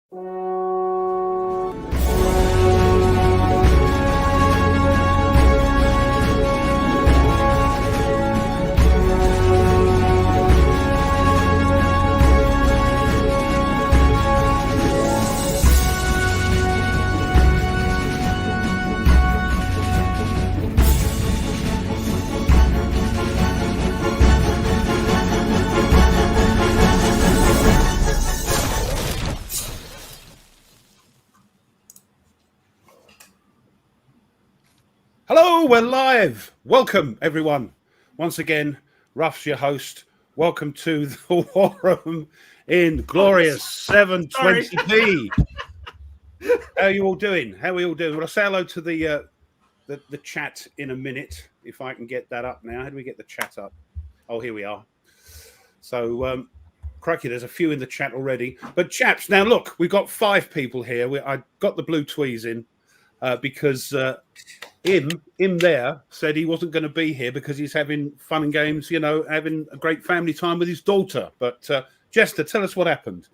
Hello, we're live. Welcome, everyone. Once again, Ruff's your host. Welcome to the War Room in glorious 720p. How are you all doing? How are we all doing? Well, I'll say hello to the chat in a minute, if I can get that up now. How do we get the chat up? Oh, here we are. So, crikey, there's a few in the chat already. But chaps, now look, we've got 5 people here. I got the Blue Tweezers in because... Him there said he wasn't going to be here because he's having fun and games, you know, having a great family time with his daughter. But Jester, tell us what happened.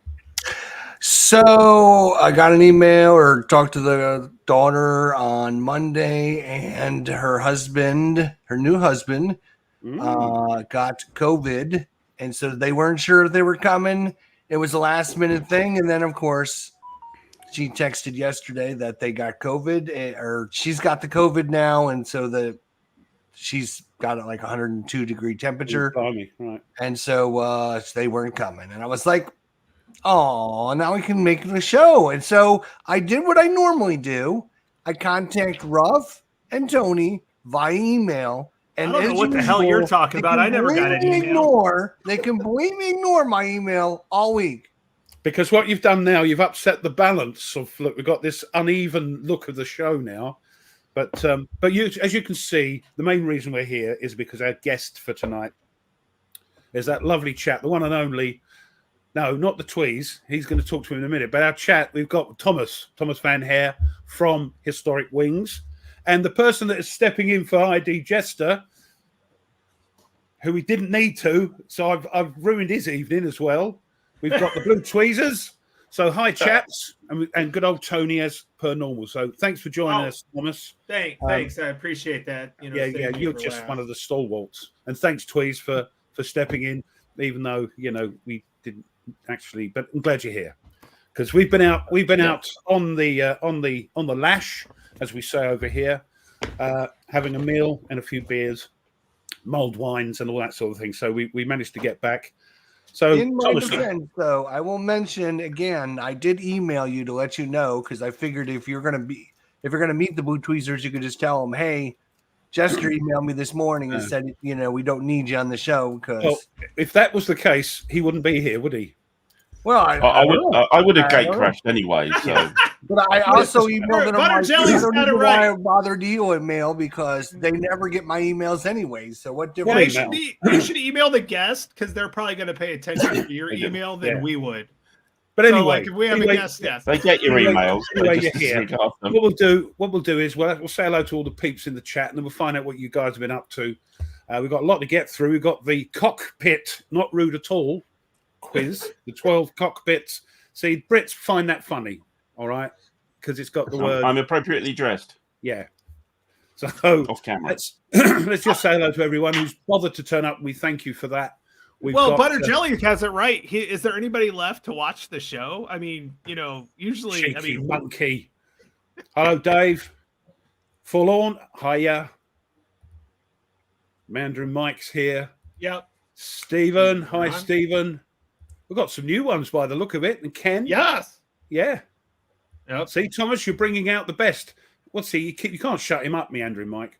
So I got an email or talked to the daughter on Monday, and her new husband, got COVID. And so they weren't sure if they were coming. It was a last minute thing. And then, of course, she texted yesterday that they got COVID, or she's got the COVID now, and so she's got it like 102-degree temperature. Right. And so they weren't coming. And I was like, oh, now we can make the show. And so I did what I normally do. I contact Ruff and Tony via email. And I don't know what the hell you're talking about. I never got an email. They completely ignore my email all week. Because what you've done now, you've upset the balance of, look, we've got this uneven look of the show now. But you, as you can see, the main reason we're here is because our guest for tonight is that lovely chap, the one and only, no, not the Tweez. He's going to talk to him in a minute. But our chat, we've got Thomas Van Hare from Historic Wings. And the person that is stepping in for ID Jester, who we didn't need to, so I've ruined his evening as well. We've got the Blue Tweezers. So hi, chaps, and good old Tony as per normal. So thanks for joining us, Thomas. Thanks. I appreciate that. You know, you're just one of the stalwarts. And thanks, Tweez, for stepping in, even though, you know, we didn't actually. But I'm glad you're here because we've been out on the lash, as we say over here, having a meal and a few beers, mulled wines, and all that sort of thing. So we managed to get back. So, in my defense, though, I will mention again, I did email you to let you know because I figured if you're going to meet the Blue Tweezers, you could just tell them, "Hey, Jester emailed me this morning and said, you know, we don't need you on the show." Because if that was the case, he wouldn't be here, would he? Well, I would have gate crashed anyway. So, but I also emailed them. I don't know why I bothered you with mail because they never get my emails anyway. So what difference? You should email the guest because they're probably going to pay attention to your email than we would. But anyway, so, like, if we have a guest, they get your emails. Anyway, you're here. What we'll do is we'll say hello to all the peeps in the chat, and then we'll find out what you guys have been up to. We've got a lot to get through. We've got the cockpit, not rude at all, quiz, the 12 cockpits. See, Brits find that funny, all right, because it's got the word. I'm appropriately dressed. Yeah. So off camera. Let's just say hello to everyone who's bothered to turn up. We thank you for that. Butter Jelly has it right. Is there anybody left to watch the show? I mean, you know, usually, cheeky monkey. Hello, Dave. Forlorn. Hiya. Mandarin Mike's here. Yep. Stephen. Hi, Stephen. We've got some new ones by the look of it. And Ken. Yes. Yeah. Yep. See, Thomas, you're bringing out the best. What's he? You can't shut him up, Meandering Mike,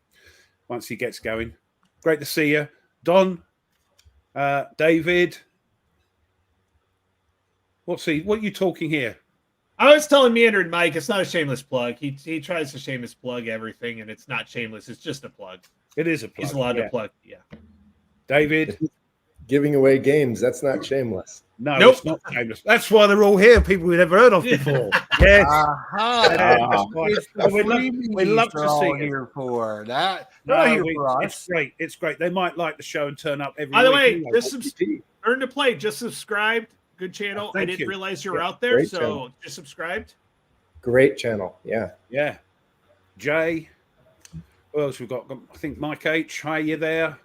once he gets going. Great to see you. Don. David. What are you talking here? I was telling Meandering Mike it's not a shameless plug. He tries to shameless plug everything, and it's not shameless. It's just a plug. It is a plug. He's allowed to plug. Yeah. David. Giving away games. That's not shameless. No, It's not shameless. That's why they're all here. People we've never heard of before. Yes. We love to see here for that. It's great. They might like the show and turn up every week. By the way, learn to play. Just subscribed Good channel. I Thank didn't you. realize you were Yeah, out there, great so channel. just subscribed. Great channel. Yeah. Yeah. Jay. Who else we've got? I think Mike H. Hi, you there?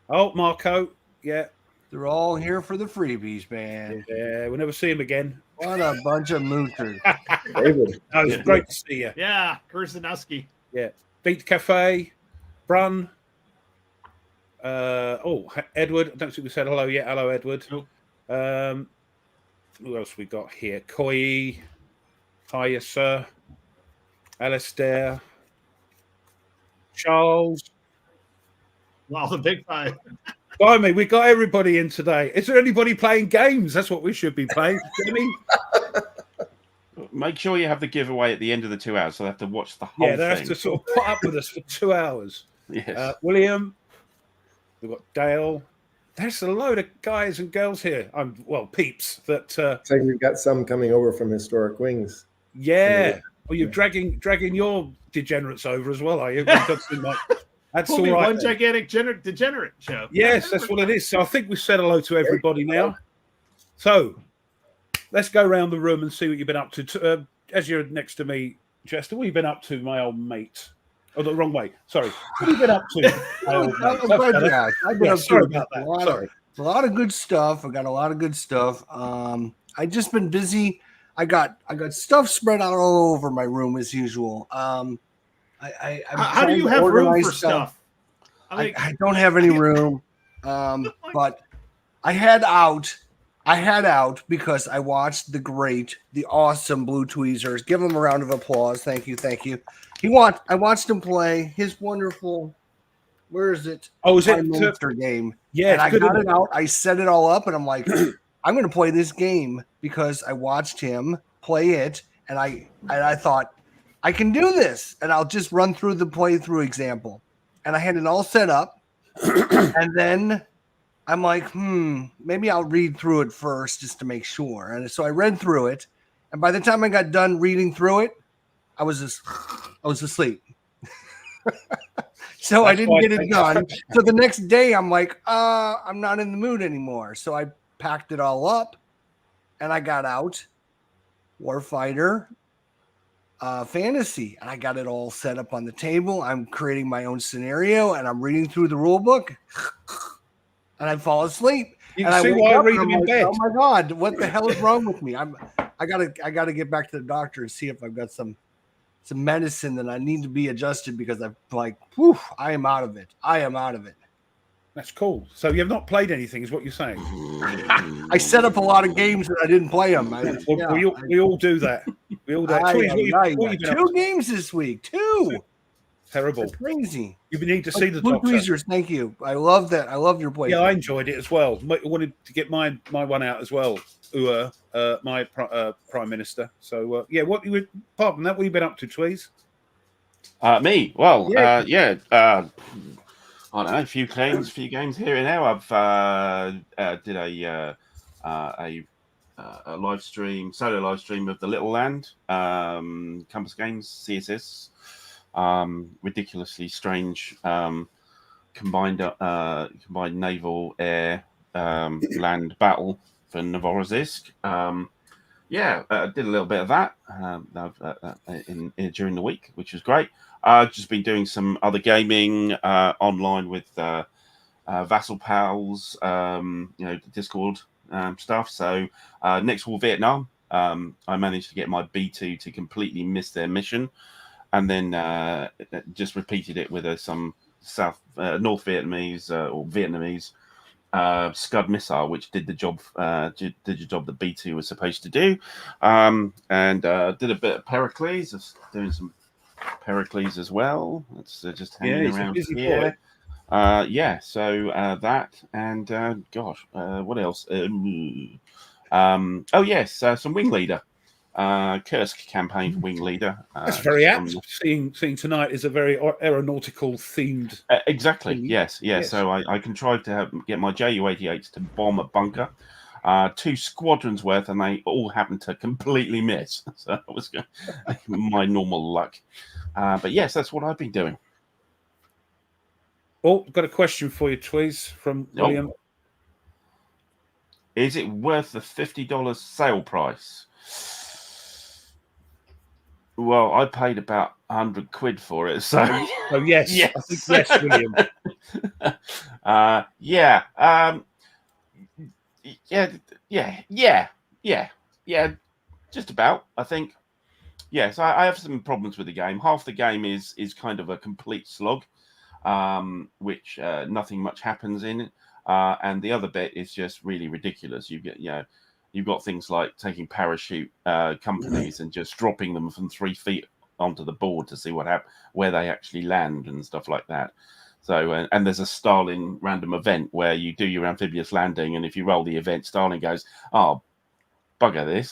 Oh, Marco. Yeah. They're all here for the freebies, man. Yeah. We'll never see him again. What a bunch of moochers. David. No, it's Yeah. great to see you. Yeah, Kursanowski. Yeah. Beat Cafe. Brun. Edward. I don't think we said hello yet. Hello, Edward. Nope. Who else we got here? Koi. Hiya, sir. Alistair. Charles. Wow, the big five. Blimey, we got everybody in today. Is there anybody playing games? That's what we should be playing. Jimmy? Make sure you have the giveaway at the end of the 2 hours, so they have to watch the whole Yeah, they thing. have to sort of put up with us for 2 hours. Yes. William. We've got Dale. There's a load of guys and girls here. Peeps that. Looks like we've got some coming over from Historic Wings. Yeah. Well, you're dragging your degenerates over as well, are you? That's We'll all be right. one then. gigantic degenerate show. Yes, that's what it is. So I think we've said hello to everybody now. So let's go around the room and see what you've been up to. As you're next to me, Chester, what have you been up to, my old mate? Oh, the wrong way. Sorry. What have you been up to, my old mate? I'm glad you asked. I've been Yeah, up sorry to about that. a lot, Sorry. a lot of good stuff. I got a lot of good stuff. I just been busy. I got stuff spread out all over my room as usual. I'm How do trying you to have room organize for stuff? I don't have any room. But I had out because I watched the awesome Blue Tweezers. Give him a round of applause. Thank you. I watched him play his wonderful. Where is it? Oh, is it? Prime Minister game. Yeah, And I it's good, got isn't it out. I set it all up, and I'm like, I'm going to play this game because I watched him play it, and I thought I can do this, and I'll just run through the playthrough example. And I had it all set up, and then I'm like, maybe I'll read through it first just to make sure. And so I read through it, and by the time I got done reading through it, I was asleep. So I didn't get it done. So the next day I'm like, I'm not in the mood anymore. So I packed it all up and I got out Warfighter Fantasy, and I got it all set up on the table. I'm creating my own scenario and I'm reading through the rule book and I fall asleep. You And can see wake why I up read and them I'm in like, bed. oh my God, what the hell is wrong with me? I gotta get back to the doctor and see if I've got some medicine that I need to be adjusted because I'm like, whew, I am out of it. That's cool. So you have not played anything, is what you're saying? I set up a lot of games that I didn't play them. We all do that. We all do that. Tweez, what you been up 2 to? games this week. 2. Terrible. That's crazy. You need to see the Blue doctor. Tweezers, thank you. I love that. I love your play. Yeah, I enjoyed it as well. I wanted to get my one out as well. My Prime Minister. So yeah, apart from that, what have you been up to, Tweez? Me? Well, Yeah. I don't know, a few games here and there. I've did a solo live stream of the Little Land, Compass Games, CSS, ridiculously strange combined naval air land battle for Novorossiysk. I did a little bit of that during the week, which was great. I've just been doing some other gaming online with Vassal Pals, the Discord stuff. So next war Vietnam, I managed to get my B2 to completely miss their mission, and then just repeated it with some North Vietnamese or Vietnamese Scud missile, which did the job that B2 was supposed to do, and did a bit of Pericles, doing some Pericles as well. It's just hanging around here. So that, and what else? Some Wing Leader, Kursk campaign for Wing Leader. That's very apt. Seeing tonight is a very aeronautical themed. Exactly. thing. Yes. So I contrived to get my Ju-88s to bomb a bunker. 2 squadrons worth, and they all happened to completely miss. So that was my normal luck. But yes, that's what I've been doing. Oh, got a question for you, Tweez, from William. Is it worth the $50 sale price? Well, I paid about 100 quid for it, so Oh yes, yes. I think yes, William. Yeah, yeah, just about. I think. Yes, I have some problems with the game. Half the game is kind of a complete slog, which nothing much happens in, and the other bit is just really ridiculous. You've got things like taking parachute companies and just dropping them from 3 feet onto the board to see where they actually land and stuff like that. So, and there's a Starling random event where you do your amphibious landing, and if you roll the event, Starling goes, "Oh, bugger this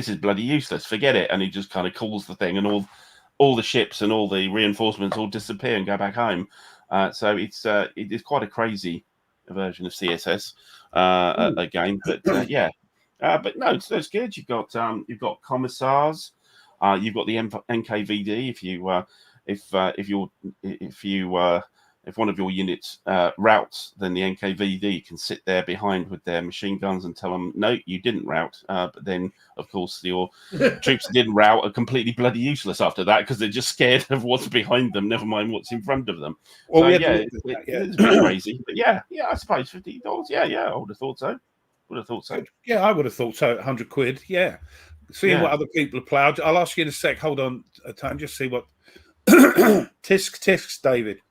is bloody useless. Forget it," and he just kind of calls the thing, and all the ships and all the reinforcements all disappear and go back home. So it is quite a crazy version of CSS a game, but yeah. But no, it's good. You've got commissars, you've got the NKVD. If one of your units routes, then the NKVD can sit there behind with their machine guns and tell them, "No, you didn't route." But then, of course, your troops that didn't route are completely bloody useless after that because they're just scared of what's behind them. Never mind what's in front of them. Well, So we yeah, it's a bit crazy. But yeah, I suppose $50. Yeah, I would have thought so. Yeah, I would have thought so. 100 quid. Yeah. Seeing what other people have played. I'll ask you in a sec. Hold on a time. Just see what tisk, David.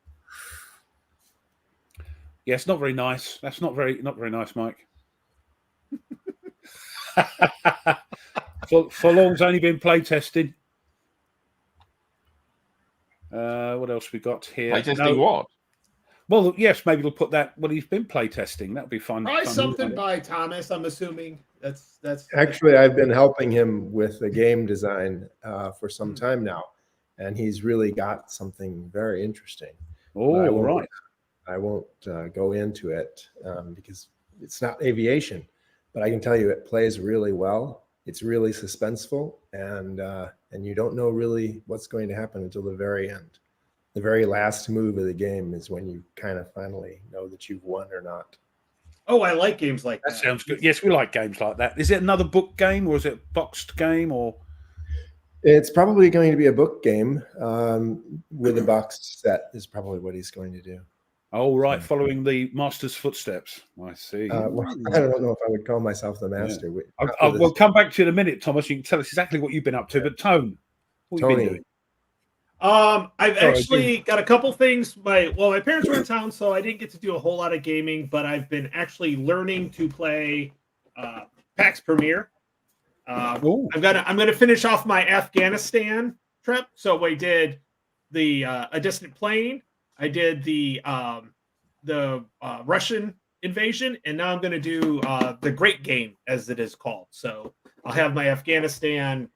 Yes, not very nice. That's not very nice, Mike. Forlong's only been playtesting. What else we got here? Playtesting what? Well, yes, maybe we'll put that. Well, he's been playtesting. That'll be fun. Probably something by Thomas. I'm assuming that's Actually, I've been helping him with the game design for some time now, and he's really got something very interesting. Oh, right. I won't go into it because it's not aviation, but I can tell you it plays really well. It's really suspenseful, and you don't know really what's going to happen until the very end. The very last move of the game is when you kind of finally know that you've won or not. Oh, I like games like that. That sounds good. Yes, we like games like that. Is it another book game, or is it a boxed game, or? It's probably going to be a book game with a boxed set is probably what he's going to do. Oh, right, following the master's footsteps. I see. Well, I don't know if I would call myself the master. Yeah. We'll come back to you in a minute, Thomas. You can tell us exactly what you've been up to. But Tone, what have you been doing? I've actually got a couple things. My parents were in town, so I didn't get to do a whole lot of gaming, but I've been actually learning to play PAX Premiere. I'm gonna finish off my Afghanistan trip. So I did the A Distant Plane. I did the Russian invasion, and now I'm going to do the Great Game, as it is called. So I'll have my Afghanistan,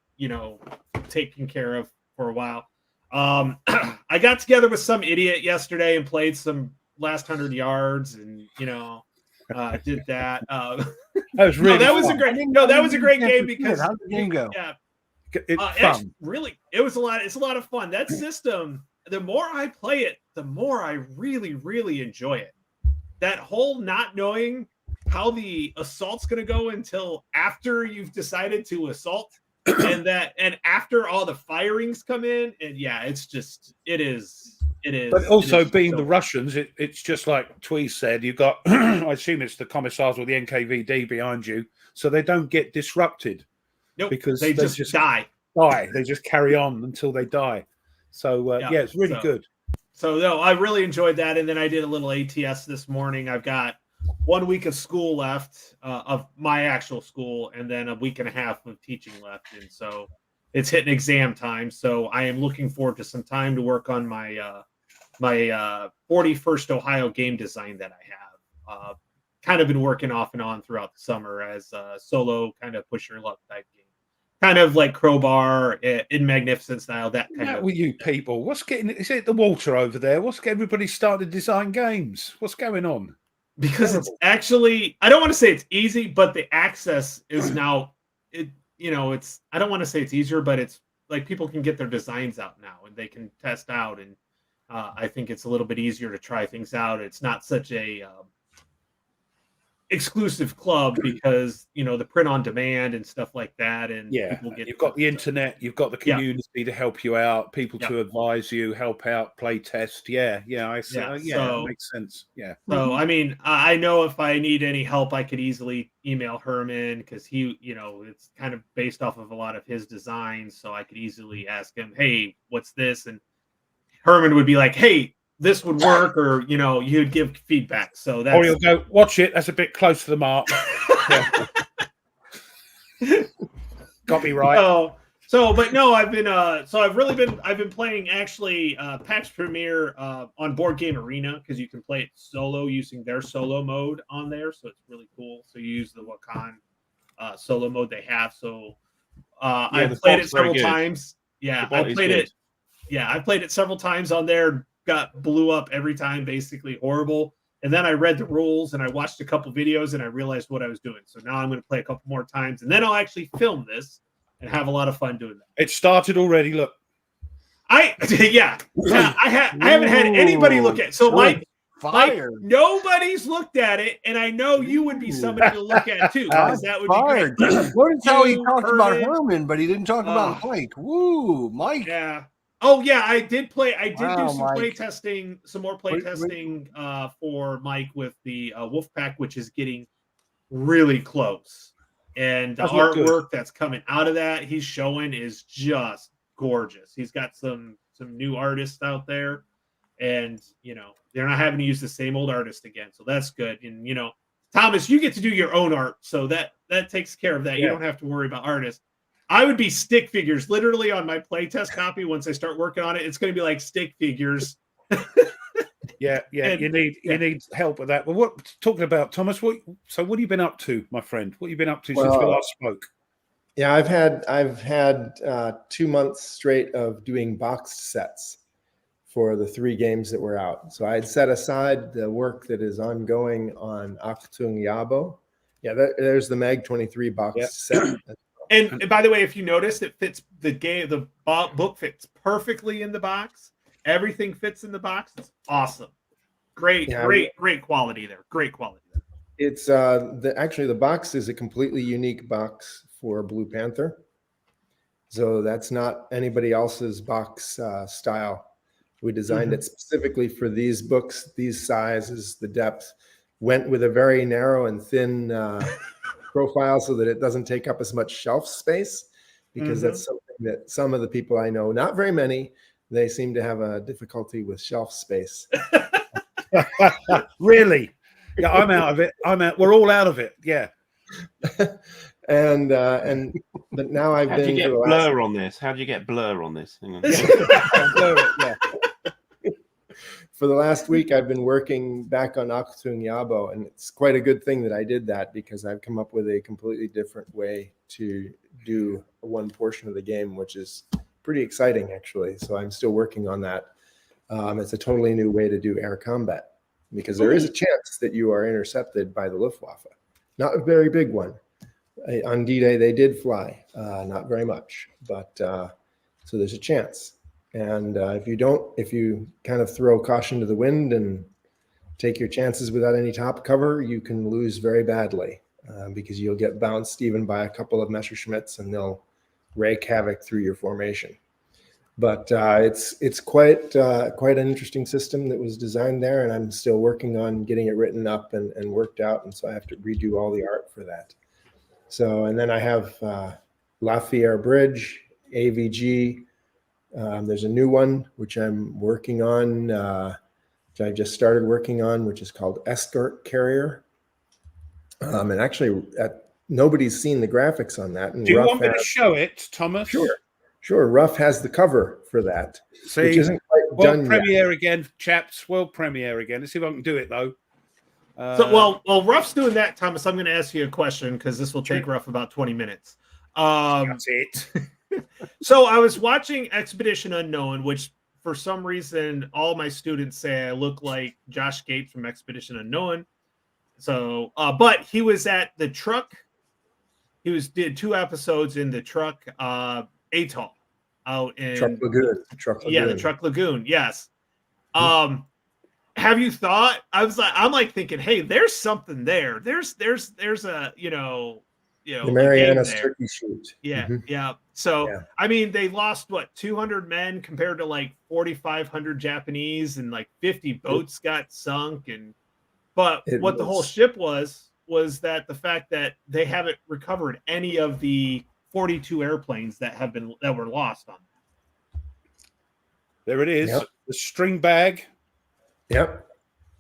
taken care of for a while. I got together with some idiot yesterday and played some last 100 yards, and did that. That was really that was a great game because how did the game go? Yeah, it's fun. It was a lot. It's a lot of fun. That system. The more I play it, the more I really, really enjoy it. That whole not knowing how the assault's going to go until after you've decided to assault, and after all the firings come in, and yeah, it is. But also being the Russians, it's just like Tweez said. You've got, I assume it's the commissars or the NKVD behind you, so they don't get disrupted. Nope, because they just die. They just carry on until they die. So it's really good. So no, I really enjoyed that, and then I did a little ATS this morning. I've got 1 week of school left of my actual school, and then a week and a half of teaching left, and so it's hitting exam time. So I am looking forward to some time to work on my my 41st Ohio game design that I have. Kind of been working off and on throughout the summer as a solo kind of push your luck type game. Kind of like Crowbar in Magnificent style, that kind of. With you people, is it the water over there? What's everybody started to design games? What's going on? Because it's actually, I don't want to say it's easy, but the access is now, it's, I don't want to say it's easier, but it's like people can get their designs out now and they can test out. And I think it's a little bit easier to try things out. It's not such a, exclusive club because the print on demand and stuff like that, and people get you've got the internet, you've got the Yeah. community to help you out, people Yeah. to advise you, help out, play test. I see. So- it makes sense. Yeah. So, I mean, I know if I need any help, I could easily email Herman because he, it's kind of based off of a lot of his designs. So I could easily ask him, hey, what's this? And Herman would be like, hey, this would work, or, you'd give feedback. So that's. Or you'll go, watch it, that's a bit close to the mark. Got me right. But no, I've been playing actually PAX Premier on Board Game Arena because you can play it solo using their solo mode on there, so it's really cool. So you use the Wakan solo mode they have. So I've played it several times. Yeah, I played it. Yeah, I played it several times on there. Got blew up every time, basically horrible. And then I read the rules and I watched a couple videos and I realized what I was doing. So now I'm going to play a couple more times and then I'll actually film this and have a lot of fun doing that. It started already. Look, I haven't had anybody look at it. So Mike, nobody's looked at it, and I know you would be somebody to look at too, because that would be great. Notice how he talked about Herman, but he didn't talk about Mike. Woo, Mike. Yeah. Oh yeah, I did play. I did do some Mike. play testing, some more play testing for Mike with the Wolfpack, which is getting really close. And the artwork that's coming out of that he's showing is just gorgeous. He's got some new artists out there, and they're not having to use the same old artist again, so that's good. And Thomas, you get to do your own art, so that takes care of that. You don't have to worry about artists. I would be stick figures literally on my playtest copy. Once I start working on it, it's going to be like stick figures. You need help with that. Well, what talking about, Thomas? What have you been up to, my friend? What have you been up to since we last spoke? Yeah, I've had 2 months straight of doing boxed sets for the 3 games that were out. So I had set aside the work that is ongoing on Achtung Jabo. Yeah, there's the Mag 23 box set. And by the way, if you notice, it fits the book fits perfectly in the box. Everything fits in the box. It's awesome. Great quality there. Great quality there. It's actually the box is a completely unique box for Blue Panther. So that's not anybody else's box style. We designed it specifically for these books, these sizes, the depth. Went with a very narrow and thin profile so that it doesn't take up as much shelf space, because that's something that some of the people I know, not very many, they seem to have a difficulty with shelf space. Really? Yeah, I'm out of it. We're all out of it. Yeah. But now I've How been. do you get blur on this? How do you get blur on this? Hang on. For the last week, I've been working back on Achtung Jabo, and it's quite a good thing that I did that, because I've come up with a completely different way to do one portion of the game, which is pretty exciting, actually. So I'm still working on that. It's a totally new way to do air combat, because there is a chance that you are intercepted by the Luftwaffe. Not a very big one. On D-Day, they did fly, not very much, but so there's a chance. And if you kind of throw caution to the wind and take your chances without any top cover, you can lose very badly, because you'll get bounced even by a couple of Messerschmitts and they'll rake havoc through your formation. But it's quite an interesting system that was designed there, and I'm still working on getting it written up and worked out, and so I have to redo all the art for that. So, and then I have Lafayette Bridge, AVG. There's a new one which I'm working on, which I just started working on, which is called Escort Carrier. And actually, nobody's seen the graphics on that. And Do you want me to show it, Thomas? Sure. Ruff has the cover for that, which isn't quite World done premiere yet. again, chaps. World premiere again. Let's see if I can do it though. While Ruff's doing that, Thomas, I'm going to ask you a question, because this will take Ruff about 20 minutes. That's it. So I was watching Expedition Unknown, which for some reason all my students say I look like Josh Gates from Expedition Unknown. So, but he was at the truck. He did 2 episodes in the truck atoll out in Truck Lagoon. Yeah, the Truck Lagoon. Yes. have you thought? I'm like thinking, hey, there's something there. There's a The a game Marianas there. Turkey Shoot. Yeah, Mhm. yeah. So Yeah. I mean, they lost what 200 men compared to like 4,500 Japanese, and like 50 boats got sunk. But It what the whole was- ship was that the fact that they haven't recovered any of the 42 airplanes that were lost on. There it is. Yep. The string bag. Yep.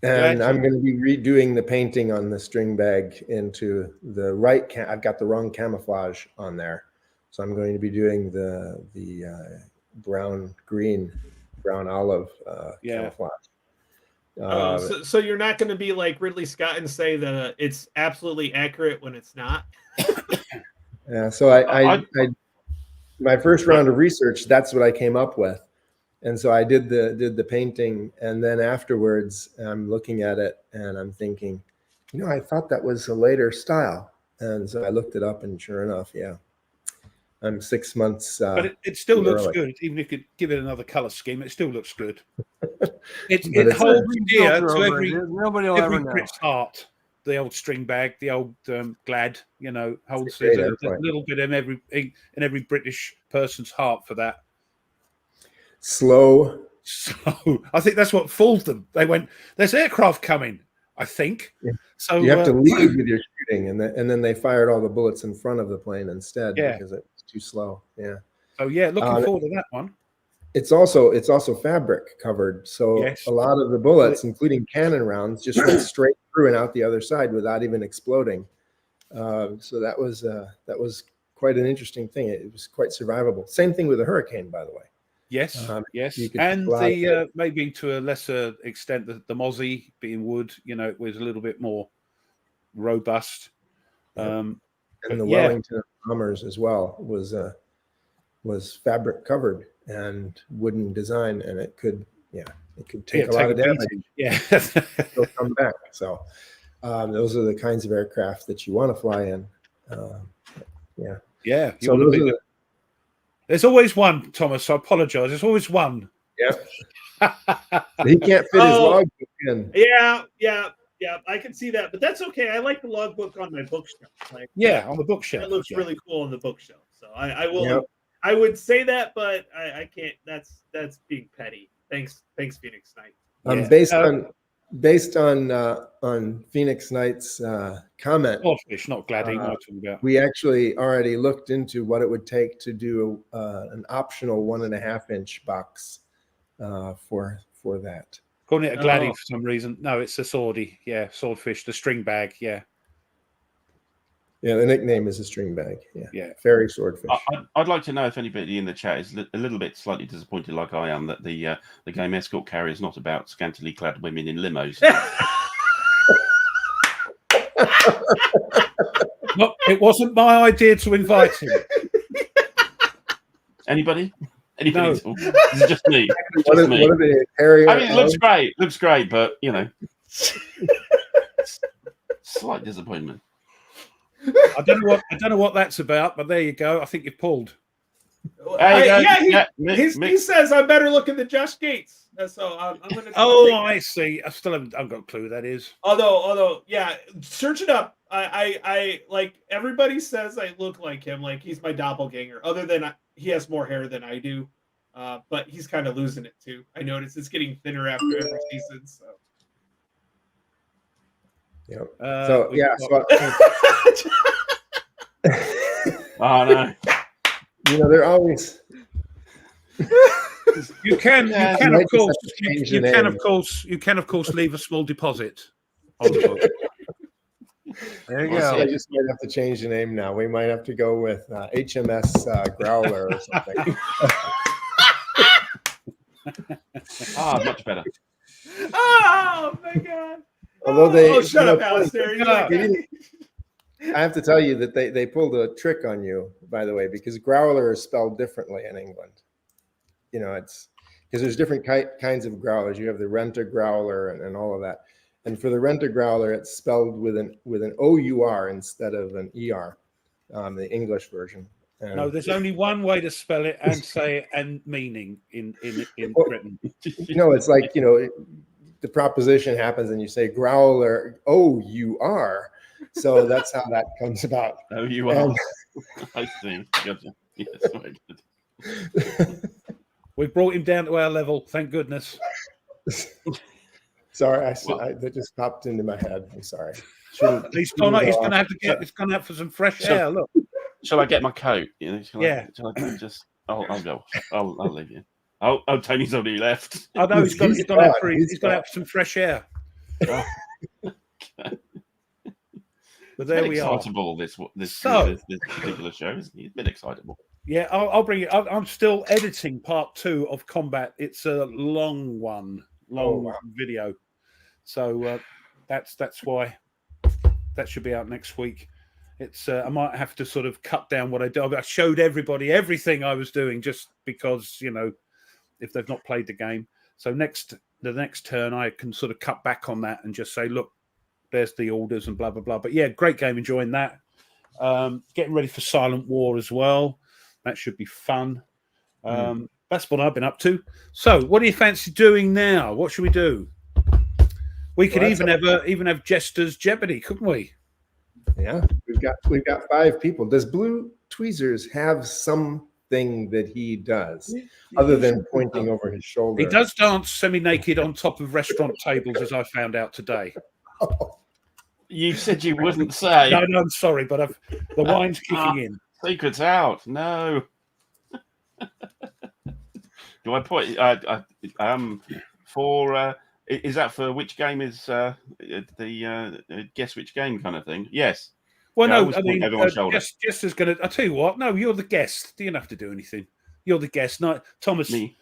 And I'm going to be redoing the painting on the string bag into the right. I've got the wrong camouflage on there, so I'm going to be doing the brown olive Yeah. camouflage. So you're not going to be like Ridley Scott and say that it's absolutely accurate when it's not. So I my first round of research, that's what I came up with. And so I did the painting, and then afterwards I'm looking at it and I'm thinking, I thought that was a later style. And so I looked it up, and sure enough, yeah, I'm 6 months. But it still too looks early. good. Even if you could give it another color scheme, it still looks good. It it's holds dear Filter to over every it. Nobody will ever every know. Brit's heart. The old string bag, the old glad, holds It's a great there's a airplane. little bit in every British person's heart for that. Slow. So I think that's what fooled them. They went, "There's aircraft coming." I think. Yeah. So You have to lead with your shooting, and then they fired all the bullets in front of the plane instead because it's too slow. Yeah. So yeah, looking forward to that one. It's also fabric covered, so Yes. a lot of the bullets, including cannon rounds, just went straight through and out the other side without even exploding. So that was quite an interesting thing. It was quite survivable. Same thing with the Hurricane, by the way. Yes, yes, you could and fly the maybe to a lesser extent the Mozzie being wood, it was a little bit more robust. Yep. And And the Wellington bombers as well was fabric covered and wooden design, and it could take a lot of damage. Yeah, Still come back. So those are the kinds of aircraft that you want to fly in. yeah. So those are There's always one, Thomas. I apologize. There's always one. he can't fit his logbook in. Yeah. I can see that, but that's okay. I like the logbook on my bookshelf. Like, on the bookshelf. It looks really cool on the bookshelf. So I will. Yep. I would say that, but I can't. That's being petty. Thanks, Phoenix Knight. Based on Phoenix Knight's comment, Swordfish, not Gladding. I'm talking about. we actually already looked into what it would take to do an optional 1.5-inch box for that. Calling it a Gladding for some reason. No, it's a Swordy. Yeah, Swordfish, the string bag. Yeah. Yeah, the nickname is a string bag. Yeah. Fairy Swordfish. I'd like to know if anybody in the chat is a little bit slightly disappointed, like I am, that the game Escort Carrier is not about scantily clad women in limos. No, it wasn't my idea to invite him. Anybody? No. This is just me. What are they? Harrier? I mean, it looks great, but slight disappointment. I don't know what that's about, but there you go. I think you've pulled. He says I'm better looking than Josh Gates. So I'm gonna. I see. I still haven't got a clue who that is. Although, yeah, search it up. I like everybody says I look like him. Like he's my doppelganger. Other than he has more hair than I do, but he's kind of losing it too. I notice it's getting thinner after every season. So. Yep. Oh no. They're always. You can of course leave a small deposit on the book. There you I go. just might have to change the name now. We might have to go with HMS Growler or something. Much better. Oh my god! Although they, shut up, Alistair. I have to tell you that they pulled a trick on you, by the way, because growler is spelled differently in England. It's because there's different kinds of growlers. You have the rent a growler and all of that. And for the rent a growler, it's spelled with an OUR instead of an ER, the English version. No, there's only one way to spell it and say it and meaning in Britain. It's like, the the proposition happens and you say growler, oh, you are. So that's how that comes about. Oh, you are. I see. Gotcha. Yes, very good. We've brought him down to our level, thank goodness. Sorry, that just popped into my head. I'm sorry. He's going to have to get. It's gone out for some fresh air. Look. Shall I get my coat? You know, shall Yeah. I just? I'll go. I'll leave you. Oh, Tony's already left. I know he's gone out for some fresh air. Oh. But there we are. Excitable, this particular show, isn't it? It's been excitable. Yeah, I'll bring it. I'm still editing part 2 of Combat. It's a long one, video. So that's why that should be out next week. It's I might have to sort of cut down what I do. I showed everybody everything I was doing just because, you know, if they've not played the game. So the next turn I can sort of cut back on that and just say, look, there's the orders and blah blah blah. But yeah, great game, enjoying that. Getting ready for Silent War as well. That should be fun. That's what I've been up to. So, what do you fancy doing now? What should we do? We could even have Jester's Jeopardy, couldn't we? Yeah, we've got 5 people. Does Blue Tweezers have something that he does other than pointing over his shoulder? He does dance semi-naked on top of restaurant tables, as I found out today. You said you wouldn't say. No, I'm sorry, but the wine's kicking in. Secret's out. No. Do I point? Is that for which game is the guess which game kind of thing? Yes. Well, yeah, no, I mean, Jester's going to. I tell you what. No, you're the guest. You don't have to do anything. You're the guest, not Thomas. Me.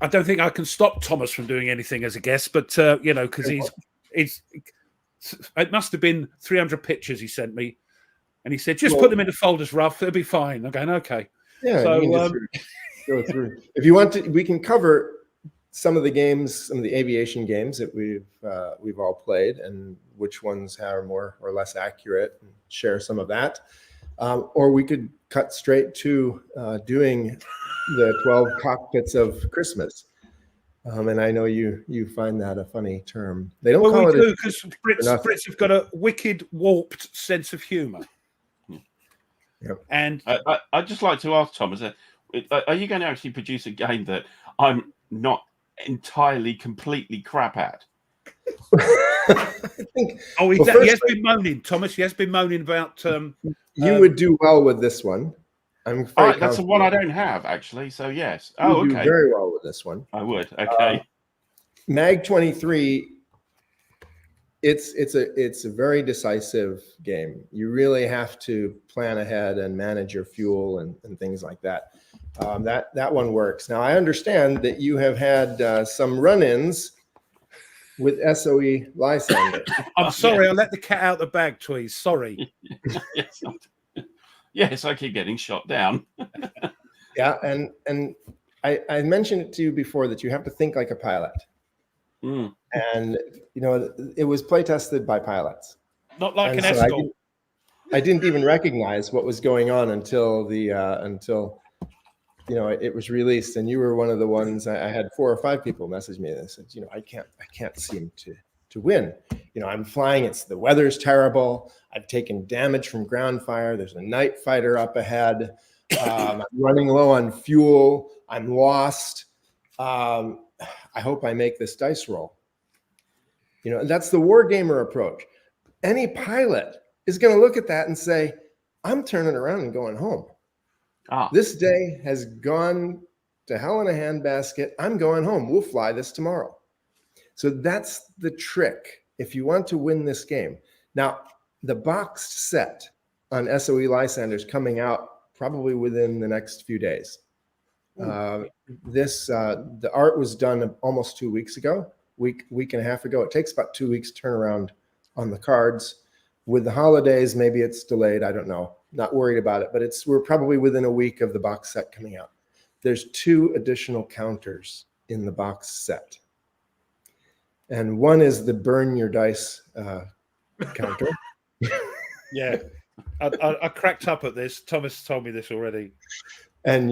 I don't think I can stop Thomas from doing anything as a guest, but you know, because he's. It must have been 300 pictures he sent me, and he said, "Just put them into folders, Ruff. It'll be fine." I'm going, okay. Yeah. So you can just go through. If you want to, we can cover some of the games, some of the aviation games that we've all played, and which ones are more or less accurate, and share some of that. Or we could cut straight to doing the 12 cockpits of Christmas. And I know you find that a funny term. They don't call it because Brits have got a wicked, warped sense of humour. Yep. And I'd just like to ask Thomas, are you going to actually produce a game that I'm not entirely, completely crap at? I think. He has been moaning, Thomas. He has been moaning about. You would do well with this one. I'm afraid that's the one I don't have actually. So yes. You do very well with this one. I would. Okay. Mag 23. It's a very decisive game. You really have to plan ahead and manage your fuel and things like that. That one works. Now I understand that you have had some run-ins with SOE Lysander. I'm sorry, I let the cat out the bag, Tweez. Sorry. Yes, I keep getting shot down. Yeah, and I mentioned it to you before that you have to think like a pilot. And you know, it was play tested by pilots. Not like an escort. I didn't even recognize what was going on until you know it was released, and you were one of the ones. I had 4 or 5 people message me and said, you know, I can't seem to win. You know, I'm flying. The weather's terrible. I've taken damage from ground fire. There's a night fighter up ahead. I'm running low on fuel. I'm lost. I hope I make this dice roll. You know, that's the war gamer approach. Any pilot is going to look at that and say, I'm turning around and going home. This day has gone to hell in a handbasket. I'm going home. We'll fly this tomorrow. So that's the trick if you want to win this game. Now, the boxed set on SOE Lysander's coming out probably within the next few days. The art was done almost 2 weeks ago, week and a half ago. It takes about 2 weeks turnaround on the cards. With the holidays, maybe it's delayed. I don't know. Not worried about it, but we're probably within a week of the box set coming out. There's 2 additional counters in the box set. And one is the burn your dice counter. Yeah. I cracked up at this. Thomas told me this already. And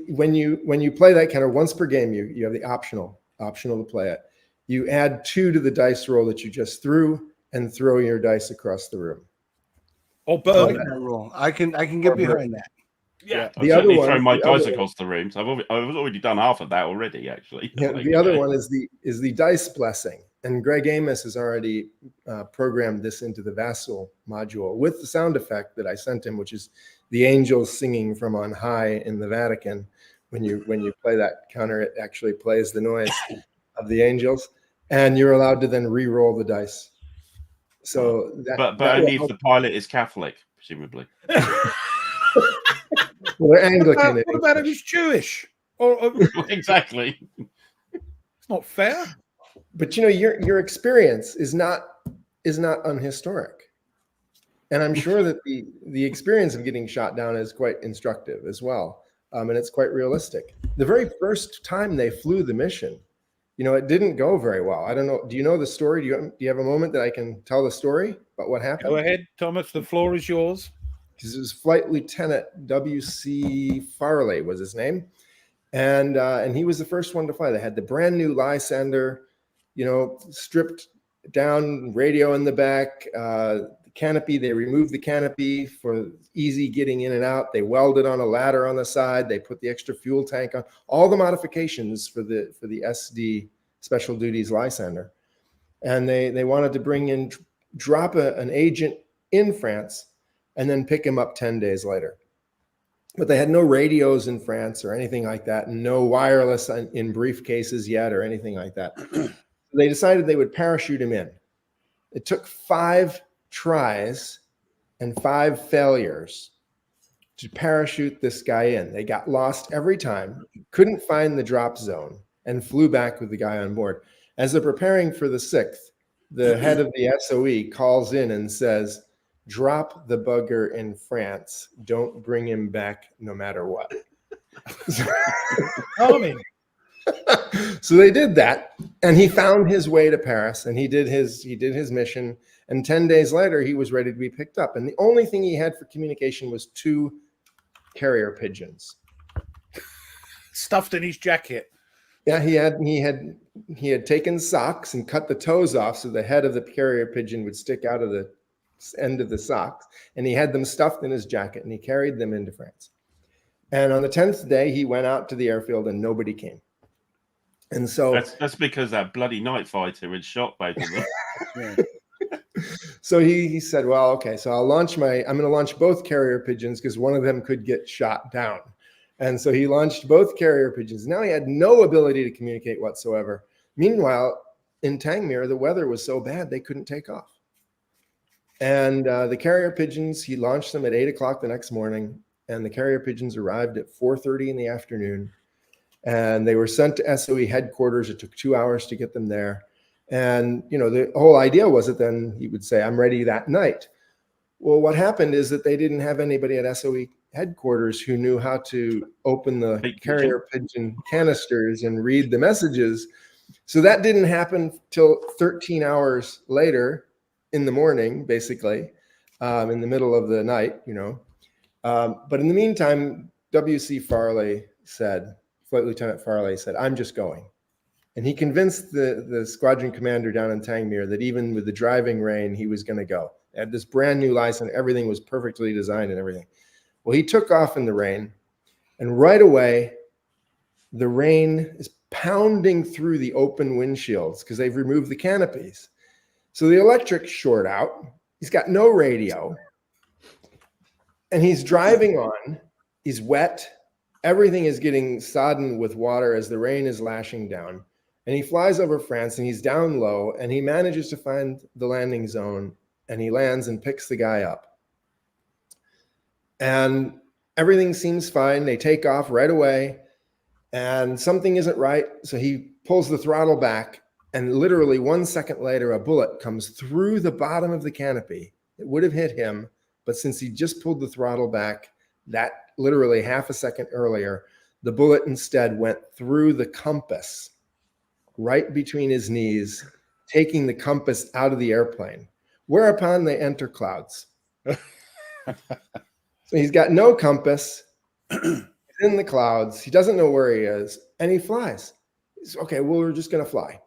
when you play that counter once per game, you have the optional to play it. You add 2 to the dice roll that you just threw and throw your dice across the room. Or I like burn. that rule. I can get behind that. Yeah. I've The other certainly one- thrown my the dice other- across the room, so I've already done half of that already. Actually, Yeah, Like, the other one is the dice blessing, and Greg Amos has already programmed this into the Vassal module with the sound effect that I sent him, which is the angels singing from on high in the Vatican. When you play that counter, it actually plays the noise of the angels, and you're allowed to then re-roll the dice. So but that will only if help. the pilot is Catholic, presumably. Well, they're Anglican. What about if he's Jewish? Or Exactly. it's not fair. But your experience is not unhistoric, and I'm sure that the experience of getting shot down is quite instructive as well, and it's quite realistic. The very first time they flew the mission, it didn't go very well. I don't know. Do you know the story? Do you have a moment that I can tell the story about what happened? Go ahead, Thomas. The floor is yours. Because it was Flight Lieutenant W.C. Farley was his name, and he was the first one to fly. They had the brand new Lysander, stripped down, radio in the back, the canopy. They removed the canopy for easy getting in and out. They welded on a ladder on the side. They put the extra fuel tank on. All the modifications for the SD Special Duties Lysander, and they wanted to drop an agent in France, and then pick him up 10 days later. But they had no radios in France or anything like that, and no wireless in briefcases yet or anything like that. They decided they would parachute him in. It took 5 tries and 5 failures to parachute this guy in. They got lost every time, couldn't find the drop zone, and flew back with the guy on board. As they're preparing for the 6th, the head of the SOE calls in and says, "Drop the bugger in France. Don't bring him back no matter what." Armin. So they did that, and he found his way to Paris, and he did his mission. And 10 days later, he was ready to be picked up. And the only thing he had for communication was 2 carrier pigeons Stuffed in his jacket. Yeah, he had taken socks and cut the toes off so the head of the carrier pigeon would stick out of the end of the socks, and he had them stuffed in his jacket, and he carried them into France. And on the 10th day, he went out to the airfield, and nobody came. And so that's because that bloody night fighter had shot both of them. Yeah. So he said, well, okay, so I'm going to launch both carrier pigeons because one of them could get shot down. And so he launched both carrier pigeons. Now he had no ability to communicate whatsoever. Meanwhile, in Tangmere, the weather was so bad they couldn't take off. And the carrier pigeons, he launched them at 8 o'clock the next morning, and the carrier pigeons arrived at 4:30 in the afternoon. And they were sent to SOE headquarters. It took 2 hours to get them there. And, the whole idea was that then he would say, I'm ready that night. Well, what happened is that they didn't have anybody at SOE headquarters who knew how to open the carrier pigeon canisters and read the messages. So that didn't happen till 13 hours later in the morning, basically, in the middle of the night, But in the meantime, Flight Lieutenant Farley said, I'm just going. And he convinced the squadron commander down in Tangmere that even with the driving rain, he was going to go. They had this brand new license. Everything was perfectly designed and everything. Well, he took off in the rain, and right away, the rain is pounding through the open windshields because they've removed the canopies. So the electrics short out. He's got no radio, and he's driving on. He's wet. Everything is getting sodden with water as the rain is lashing down. And he flies over France, and he's down low, and he manages to find the landing zone, and he lands and picks the guy up. And everything seems fine. They take off right away, and something isn't right. So he pulls the throttle back, and literally 1 second later, a bullet comes through the bottom of the canopy. It would have hit him, but since he just pulled the throttle back, that literally half a second earlier, the bullet instead went through the compass right between his knees, taking the compass out of the airplane, whereupon they enter clouds. So he's got no compass. He's in the clouds. He doesn't know where he is, and he flies. He's okay. Well, we're just going to fly.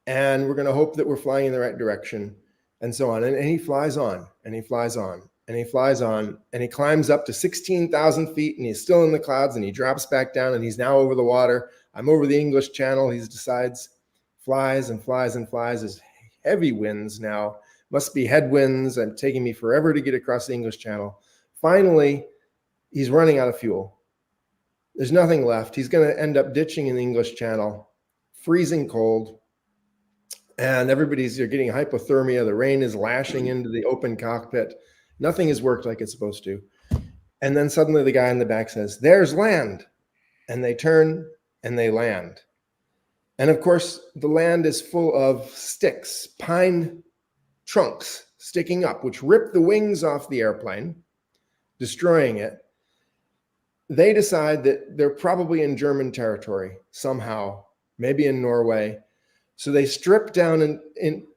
and we're going to hope that we're flying in the right direction, and so on. And he flies on, and he flies on, and he flies on, and he climbs up to 16,000 feet, and he's still in the clouds, and he drops back down, and he's now over the water. I'm over the English Channel. He decides, flies and flies and flies. There's heavy winds now. Must be headwinds. I'm taking me forever to get across the English Channel. Finally, he's running out of fuel. There's nothing left. He's going to end up ditching in the English Channel, freezing cold. And everybody's getting hypothermia. The rain is lashing into the open cockpit. Nothing has worked like it's supposed to. And then suddenly the guy in the back says, "There's land." And they turn and they land. And of course, the land is full of sticks, pine trunks sticking up, which rip the wings off the airplane, destroying it. They decide that they're probably in German territory somehow, maybe in Norway. So they strip down,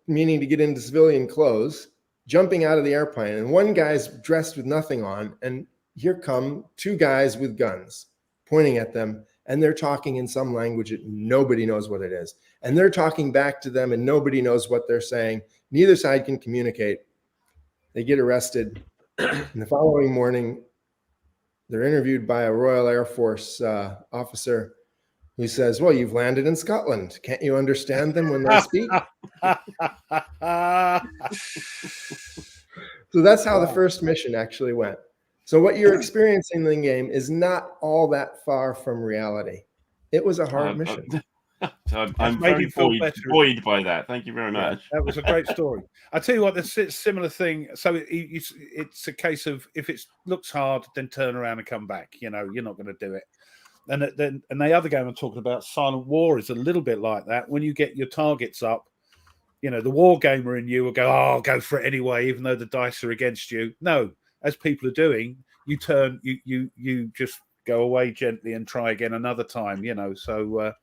meaning to get into civilian clothes, jumping out of the airplane. And one guy's dressed with nothing on. And here come two guys with guns pointing at them. And they're talking in some language that nobody knows what it is. And they're talking back to them and nobody knows what they're saying. Neither side can communicate. They get arrested. And the following morning, they're interviewed by a Royal Air Force officer who says, "Well, you've landed in Scotland. Can't you understand them when they speak?" So that's how the first mission actually went. So what you're experiencing in the game is not all that far from reality. It was a hard mission. I'm very buoyed by that. Thank you very much. That was a great story. I tell you what, the similar thing. So it's a case of if it looks hard, then turn around and come back. You're not going to do it. And then the other game I'm talking about, Silent War, is a little bit like that. When you get your targets up, the war gamer in you will go, "Oh, I'll go for it anyway," even though the dice are against you. No, as people are doing, you turn, you just go away gently and try again another time. So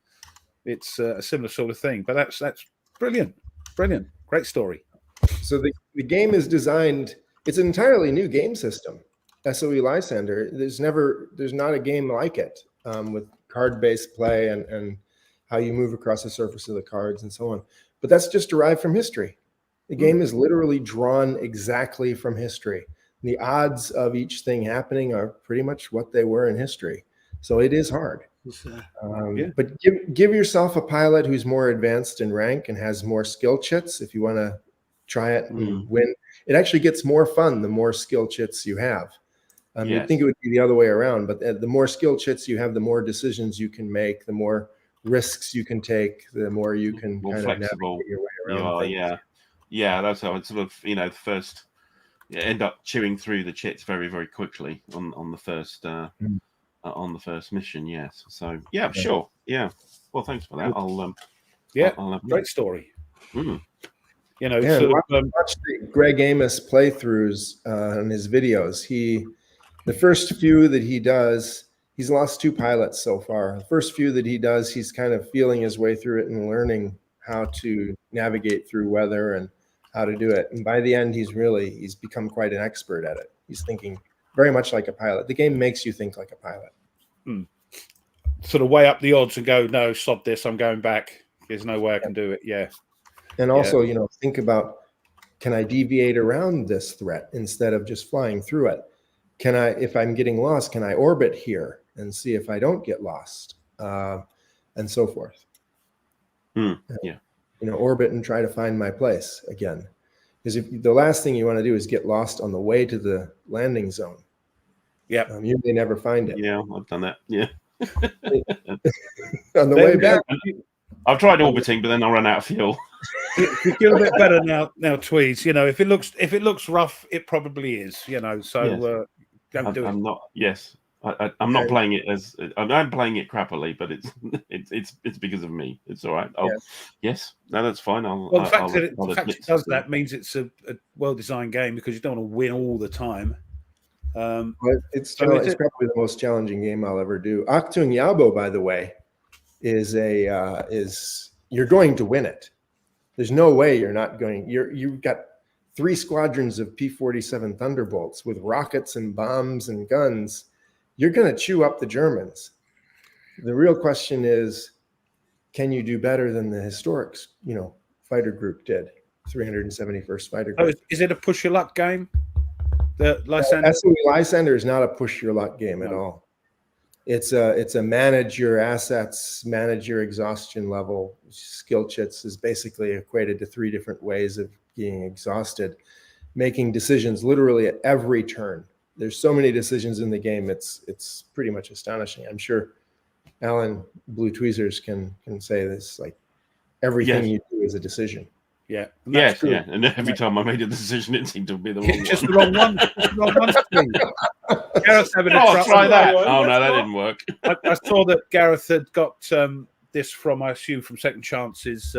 it's a similar sort of thing. But that's brilliant, great story. So the game is designed. It's an entirely new game system. SOE Lysander. There's not a game like it with card-based play and how you move across the surface of the cards and so on. But that's just derived from history. The game is literally drawn exactly from history. The odds of each thing happening are pretty much what they were in history. So it is hard. But give yourself a pilot who's more advanced in rank and has more skill chits if you want to try it and win. It actually gets more fun the more skill chits you have. You'd think it would be the other way around, but the more skill chits you have, the more decisions you can make, the more risks you can take, the more you can more kind flexible. of navigate your way around things. Yeah. That's how it's sort of the first. You end up chewing through the chits very, very quickly on the first mission. Yes. So sure. Yeah. Well, thanks for that. I'll great story. Watch the Greg Amos playthroughs on his videos. The first few that he does, he's lost 2 pilots so far. The first few that he does, he's kind of feeling his way through it and learning how to navigate through weather and how to do it. And by the end, he's become quite an expert at it. He's thinking very much like a pilot. The game makes you think like a pilot. Sort of weigh up the odds and go, "No, stop this. I'm going back. There's no way I can do it." Yeah. And also, think about, can I deviate around this threat instead of just flying through it? If I'm getting lost, can I orbit here and see if I don't get lost? And so forth. Orbit and try to find my place again. Because the last thing you want to do is get lost on the way to the landing zone. Yeah. You may never find it. Yeah, I've done that. Yeah. On the way back. I've tried orbiting, but then I run out of fuel. You feel a bit better now, Tweez. If it looks rough, it probably is. So don't do it. I'm not. Yes, I'm not playing it as I'm playing it crappily, but it's because of me. It's all right. Yes, no, that's fine. The fact it does that means it's a well-designed game because you don't want to win all the time. It's probably the most challenging game I'll ever do. Achtung Yabo, by the way, is you're going to win it. There's no way you're not going. You've got 3 squadrons of P-47 Thunderbolts with rockets and bombs and guns. You're going to chew up the Germans. The real question is, can you do better than the historic, fighter group did? 371st Fighter Group. Is it a push your luck game? The Lysander? SOE Lysander is not a push your luck game at all. It's a manage your assets, manage your exhaustion level. Skill chits is basically equated to 3 different ways of being exhausted, making decisions literally at every turn. There's so many decisions in the game. It's pretty much astonishing. I'm sure Alan Blue Tweezers can say this, like everything you do is a decision. Yeah. Yes, yeah. And every time I made a decision, it seemed to be the wrong just one. the wrong one. Just the wrong one. Gareth's having a Oh, try that. one. Oh, no, that didn't work. I saw that Gareth had got this from, I assume, from Second Chance's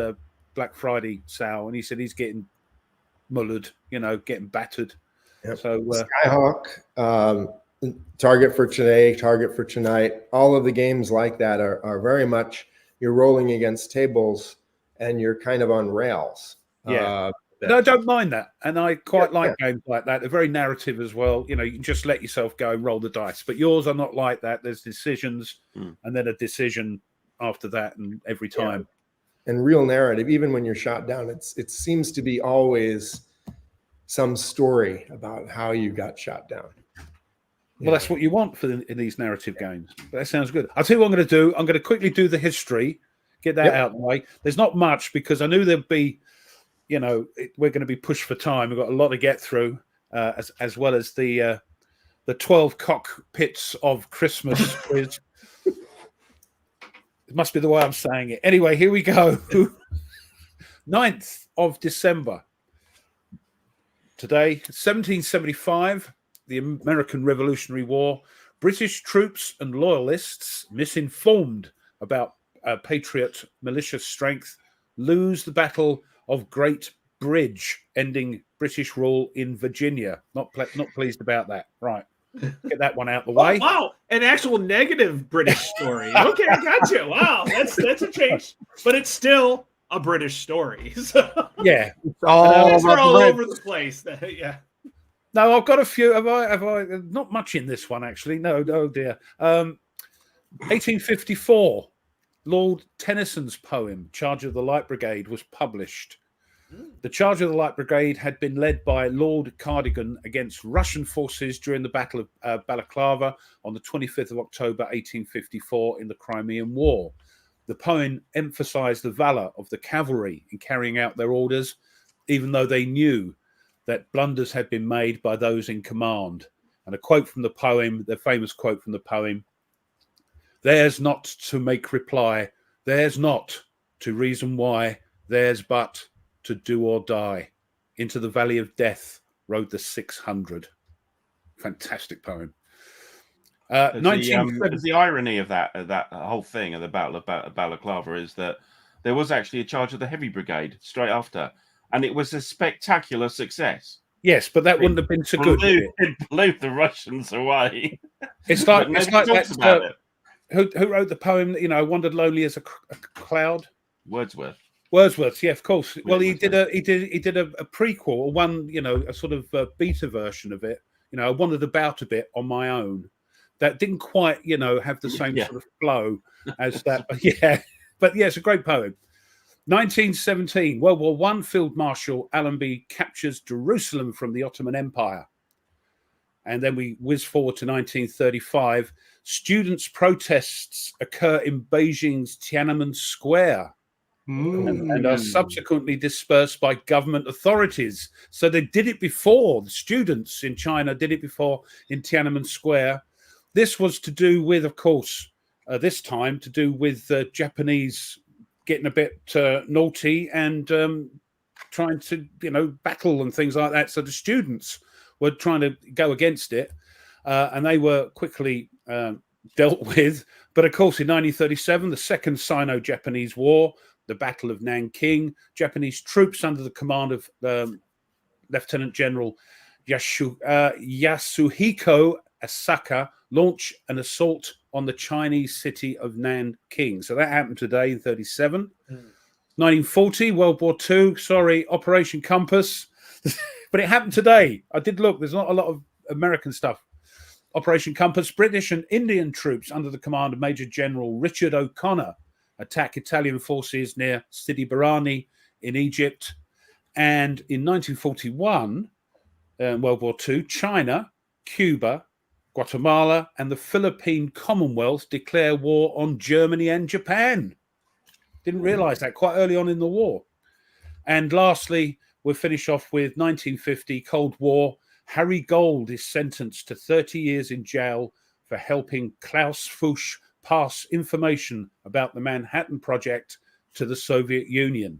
Black Friday sale, and he said he's getting mullered, getting battered. Yep. So Skyhawk, Target for today, Target for tonight. All of the games like that are very much you're rolling against tables and you're kind of on rails. Yeah. No, I don't mind that. And I quite like games like that. They're very narrative as well. You can just let yourself go and roll the dice. But yours are not like that. There's decisions and then a decision after that and every time. Yeah. And real narrative, even when you're shot down, it seems to be always some story about how you got shot down. Well, that's what you want in these narrative games. That sounds good. I'll tell you what I'm going to do. I'm going to quickly do the history, get that out of the way. There's not much because I knew there'd be, we're going to be pushed for time. We've got a lot to get through, as well as the 12 cockpits of Christmas quiz. It must be the way I'm saying it. Anyway, here we go. 9th of December. Today, 1775, the American Revolutionary War. British troops and loyalists, misinformed about Patriot militia strength, lose the Battle of Great Bridge, ending British rule in Virginia. Not pleased about that. Right. Get that one out the way. Oh, wow, an actual negative British story. Okay, I got you. Wow, that's a change, but it's still a British story. So yeah, it's all over the place. Yeah. No, I've got a few. Have I? Not much in this one actually. No, oh dear. 1854, Lord Tennyson's poem "Charge of the Light Brigade" was published. The Charge of the Light Brigade had been led by Lord Cardigan against Russian forces during the Battle of Balaclava on the 25th of October, 1854, in the Crimean War. The poem emphasized the valor of the cavalry in carrying out their orders, even though they knew that blunders had been made by those in command. And a quote from the poem, the famous quote from the poem, "Theirs not to make reply, theirs not to reason why, theirs but to do or die. Into the valley of death rode the 600. Fantastic poem. The irony of that whole thing of the Battle of Balaclava is that there was actually a charge of the Heavy Brigade straight after, and it was a spectacular success. Yes, but that wouldn't have been so good. It blew the Russians away. It's like that. Who wrote the poem? I wandered lonely as a cloud. Wordsworth, yeah, of course. Well, he did a prequel, or one, a sort of beta version of it. I wandered about a bit on my own. That didn't quite, have the same sort of flow as that. But it's a great poem. 1917, World War I, Field Marshal Allenby captures Jerusalem from the Ottoman Empire. And then we whiz forward to 1935. Students' protests occur in Beijing's Tiananmen Square. And are subsequently dispersed by government authorities. So they did it before. The students in China did it before in Tiananmen Square. This was to do with, of course, this time to do with Japanese getting a bit naughty and trying to, battle and things like that. So the students were trying to go against it, and they were quickly dealt with. But of course, in 1937, the Second Sino-Japanese War, the Battle of Nanking, Japanese troops under the command of Lieutenant General Yasuhiko Asaka launch an assault on the Chinese city of Nanking. So that happened today in 1937. 1940, World War II, Operation Compass. But it happened today. I did look, there's not a lot of American stuff. Operation Compass, British and Indian troops under the command of Major General Richard O'Connor attack Italian forces near Sidi Barrani in Egypt. And in 1941, World War II, China, Cuba, Guatemala, and the Philippine Commonwealth declare war on Germany and Japan. Didn't realize that quite early on in the war. And lastly, we'll finish off with 1950, Cold War. Harry Gold is sentenced to 30 years in jail for helping Klaus Fuchs pass information about the Manhattan Project to the Soviet Union.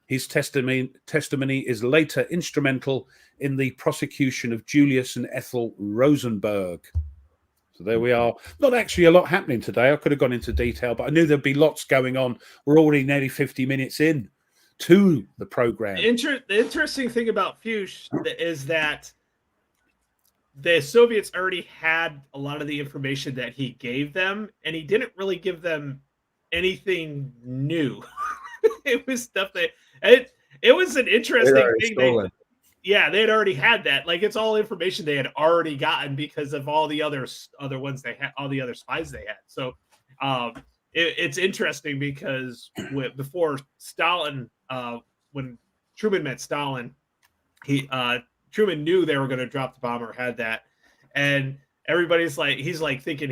His testimony is later instrumental in the prosecution of Julius and Ethel Rosenberg. So there we are. Not actually a lot happening today. I could have gone into detail, but I knew there'd be lots going on. We're already nearly 50 minutes in to the program. The interesting thing about Fuchs is that the Soviets already had a lot of the information that he gave them, and he didn't really give them anything new. It was stuff that it was an interesting thing. They had already had that. Like, it's all information they had already gotten because of all the other ones they had, all the other spies they had. So it's interesting because before Stalin, when Truman met Stalin, Truman knew they were going to drop the bomb or had that, and everybody's like, he's like thinking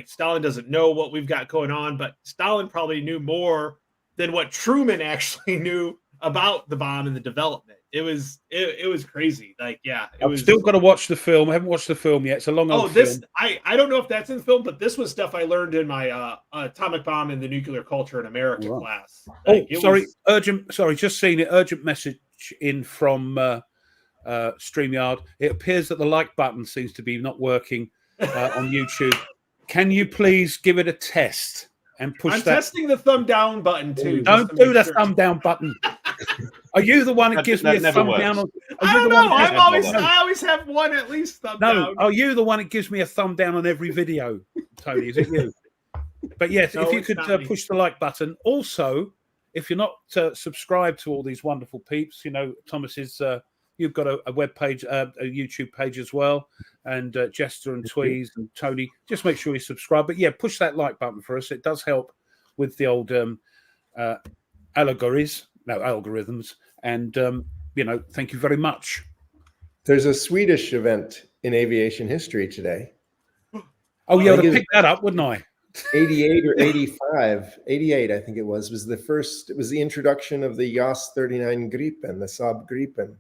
Stalin doesn't know what we've got going on, but Stalin probably knew more than what Truman actually knew about the bomb and the development. It was crazy. Like, I've still got to watch the film. I haven't watched the film yet. It's a long old film. I don't know if that's in the film, but this was stuff I learned in my atomic bomb and the nuclear culture in America class. Like, Just seen it. Urgent message in from StreamYard. It appears that the like button seems to be not working on YouTube. Can you please give it a test and push I'm that? testing the thumb down button too. Don't do the thumb down button. Are you the one that gives me a thumb down? I don't know. I always have one at least thumb down. No, are you the one that gives me a thumb down on every video, Tony? Is it you? But yes, if you could push the like button. Also, if you're not subscribed to all these wonderful peeps, Thomas is. You've got a web page, a YouTube page as well, and Jester and Tweez and Tony. Just make sure you subscribe. But yeah, push that like button for us. It does help with the old algorithms. And thank you very much. There's a Swedish event in aviation history today. Oh yeah, I'd have picked that up, wouldn't I? 88 or 85, 88, I think it was the first. It was the introduction of the JAS 39 Gripen, the Saab Gripen.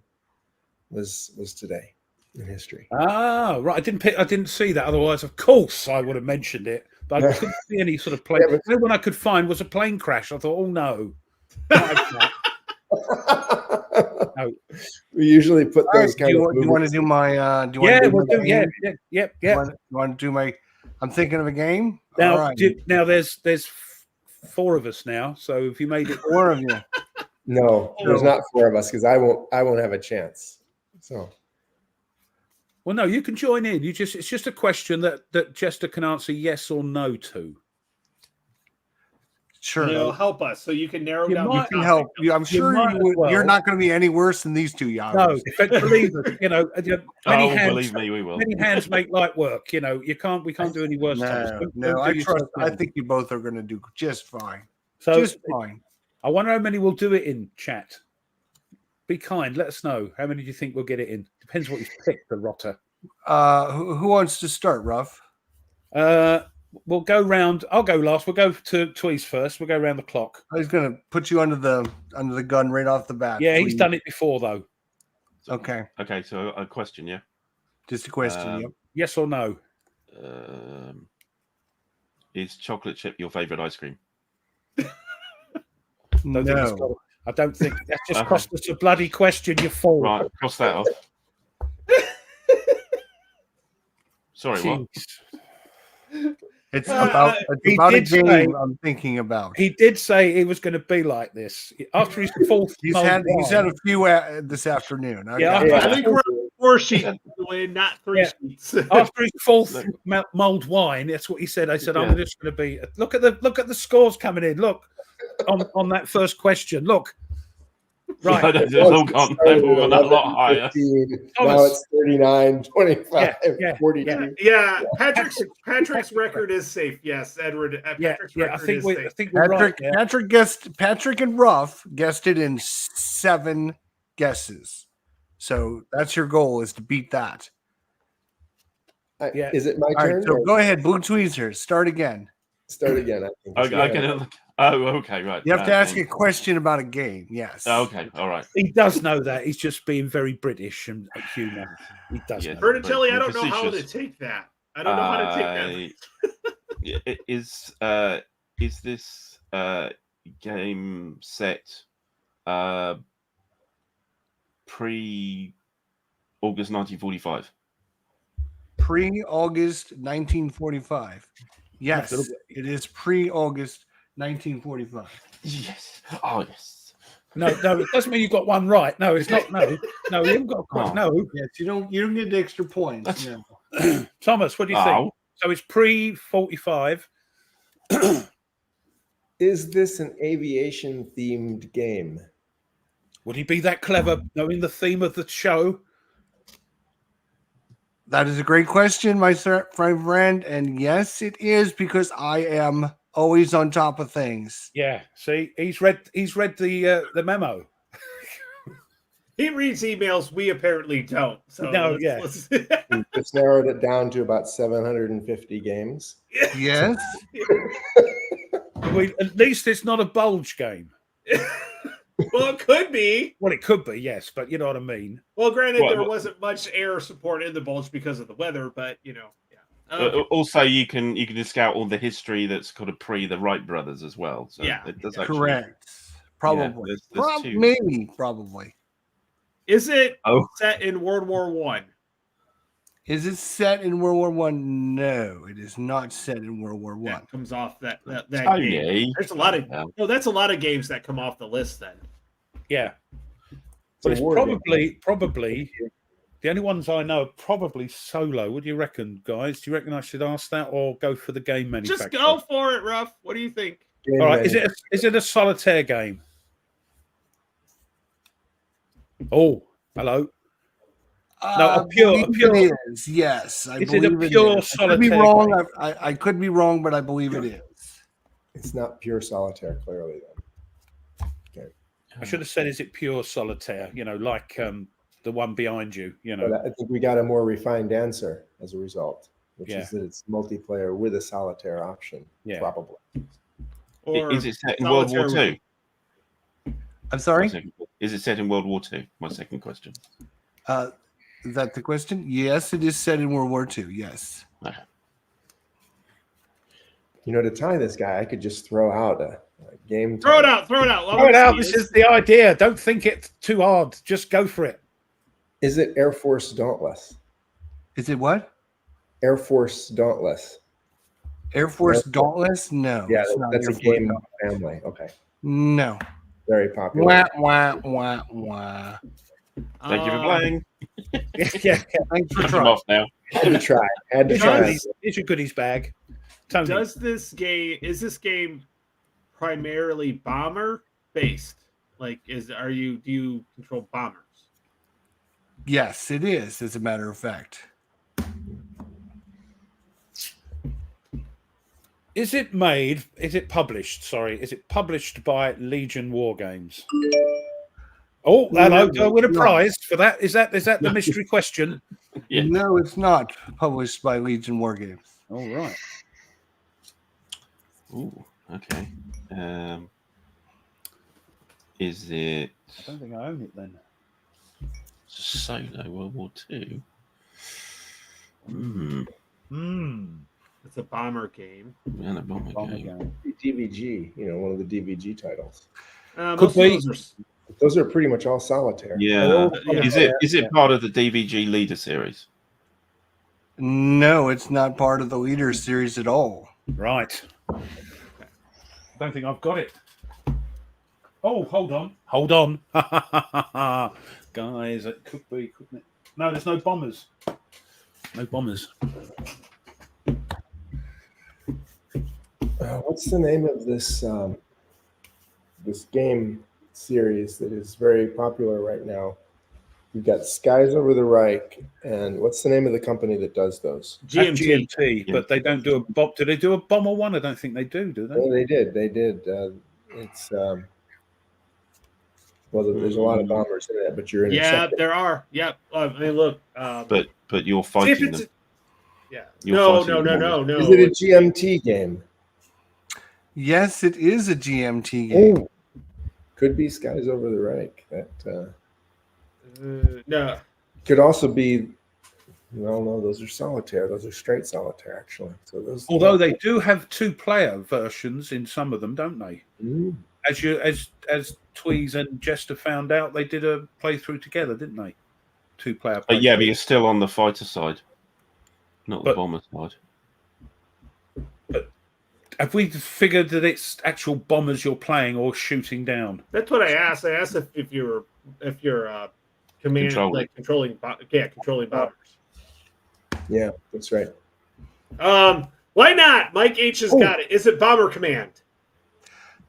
Was today in history. Ah, right. I didn't see that. Otherwise, of course, I would have mentioned it. But I couldn't see any sort of plane. The only one I could find was a plane crash. I thought, oh no. No. We usually put those do you want to do my? Do you want to do yeah. You want to do my? I'm thinking of a game. Now, now there's 4 of us now. So if you made it 4 of you. No, there's not 4 of us because I won't have a chance. So, well, no, you can join in. It's just a question that Jester can answer yes or no to. Sure, it'll help us so you can narrow down. You can help. I'm sure you're not going to be any worse than these 2 young. No, but believe us, believe me, we will. Many hands make light work. We can't do any worse. No, I trust. I think you both are going to do just fine. Just fine. I wonder how many will do it in chat. Be kind. Let us know. How many do you think will get it in? Depends what you pick, the rotter. Who wants to start, Ruff? We'll go round. I'll go last. We'll go to Tweez first. We'll go around the clock. I was going to put you under the gun right off the bat. Yeah, he's done it before, though. Okay. Okay, so a question, yeah? Just a question, yep. Yes or no? Is chocolate chip your favourite ice cream? No. I don't think that just cost us a bloody question. You fool. Right, cross that off. Sorry, what? It's about a game I'm thinking about. He did say he was going to be like this after his 4th. He's had a few this afternoon. Okay. Yeah, I think we're 4 sheets away, not 3 sheets. After his 4th mulled wine, that's what he said. I said, I'm just going to be. Look at the scores coming in. Look on that first question. Look, Right. It's all gone. They've all gone a lot higher. 15. Now Thomas. it's 39, 25, Yeah, 42. Yeah, Patrick's record is safe. Yes, Edward. Patrick's I record think is we safe. I think we're right. Patrick and Ruff guessed it in 7 guesses. So that's your goal, is to beat that. Yeah. Is it my All turn? right, so or go ahead, Blue Tweezers. Start again. Start again. I think. Okay, right. You have to ask a question about a game. Yes. Okay, all right. He does know that. He's just being very British and human. He does Yeah. know. Berticelli, I don't know how to Facetious. take that. I don't know how to take that. Is this game set pre-August 1945? Pre-August 1945. Yes, it is pre-August 1945. Yes. Oh, yes. No, it doesn't mean you got one right. No, it's not. No, you haven't got one. No. Yes, you don't get the extra points. No. Thomas, what do you think? Oh. So it's pre-45. Is this an aviation themed game? Would he be that clever knowing the theme of the show? That is a great question, my friend. And yes, it is, because I am always on top of things. Yeah. See, he's read the memo. He reads emails. We apparently don't. So let's We just narrowed it down to about 750 games. Yes. At least it's not a bulge game. Well, it could be. Well, it could be, yes, but you know what I mean. Well, granted, Well, there wasn't much air support in the bulge because of the weather, but yeah. Also, you can discount all the history that's kind of pre the Wright brothers as well. So Yeah. it does actually, Correct. Probably. there's two. Maybe. Probably. Is it Oh. set in World War One? Is it set in World War One? No, it is not set in World War One. That comes off that Tony. game. There's a lot of Yeah. that's a lot of games that come off the list then. Yeah. But it's war probably the only ones I know are probably solo. What do you reckon, guys? Do you reckon I should ask that or go for the game manufacturer? Just go for it, Ruff. What do you think? Game All right. menu. Is it a solitaire game? Oh, hello. No, a pure. It is. Yes, I Is it a believe pure is. I could be solitaire wrong. game? I could be wrong, but I believe it is. It's not pure solitaire, clearly. Then I should have said, is it pure solitaire? You know, like the one behind you. You know. but I think we got a more refined answer as a result, which Yeah. is that it's multiplayer with a solitaire option. Yeah. Probably. Or Is it set in World War solitaire II? I'm sorry. Is it set in World War II? My second question. Is that the question? Yes, it is set in World War II. Yes. You know, to tie this guy, I could just throw out a game. Throw it title. out. Throw it out. Let Throw me it out. see. This is the idea. Don't think it too hard. Just go for it. Is it Air Force Dauntless? Is it what? Air Force Dauntless. Air Force Dauntless? No. Yeah, it's not that's a Air Force game Dauntless. family. Okay, No. very popular. Wah, wah, wah, wah. Thank you for playing. Yeah. Thanks for I'm trying. off now. Had to try. Had to It's try. your goodies bag. Tony. Is this game primarily bomber based? Like, do you control bombers? Yes, it is, as a matter of fact. Is it published by Legion War Games? Oh, hello. Do I win a prize for that? Is that the mystery question? Yeah. No, it's not published by Legion War Games. All right. Ooh, okay. Is it I don't think I own it then. solo World War II? It's a bomber game. Man, a bomber Bomber game. game. DVG, one of the DVG titles. Could Most of be. those are- Those are pretty much all solitaire. Yeah. Yeah. Is it part of the DVG Leader series? No, it's not part of the Leader series at all. Right. I don't think I've got it. Oh, hold on. Hold on. Guys, it could be, couldn't it? No, there's no bombers. No bombers. What's the name of this this game series that is very popular right now. You've got Skies Over the Reich, and what's the name of the company that does those? That's GMT. GMT, but they don't do a bomb. Do they do a bomber one? I don't think they do they? Oh, they did. It's well, there's a lot of bombers in it, but you're in. Yeah, there are. Yeah, I mean, look. But you're see if fighting it's them. yeah. You're No, fighting no. them. Is it a GMT game? Yes, it is a GMT game. Oh, could be Skies Over the Reich. That No. could also be. Well, no, those are solitaire. Those are straight solitaire, actually. So those. Although they do have 2-player versions in some of them, don't they? Mm. As Tweez and Jester found out, they did a playthrough together, didn't they? 2-player. But yeah, playthrough. but you're still on the fighter side, not the But- bomber side. Have we figured that it's actual bombers you're playing or shooting down? That's what I asked. I asked if you're command Controlling. controlling bombers. Yeah, that's right. Why not? Mike H has Oh. got it. Is it Bomber Command?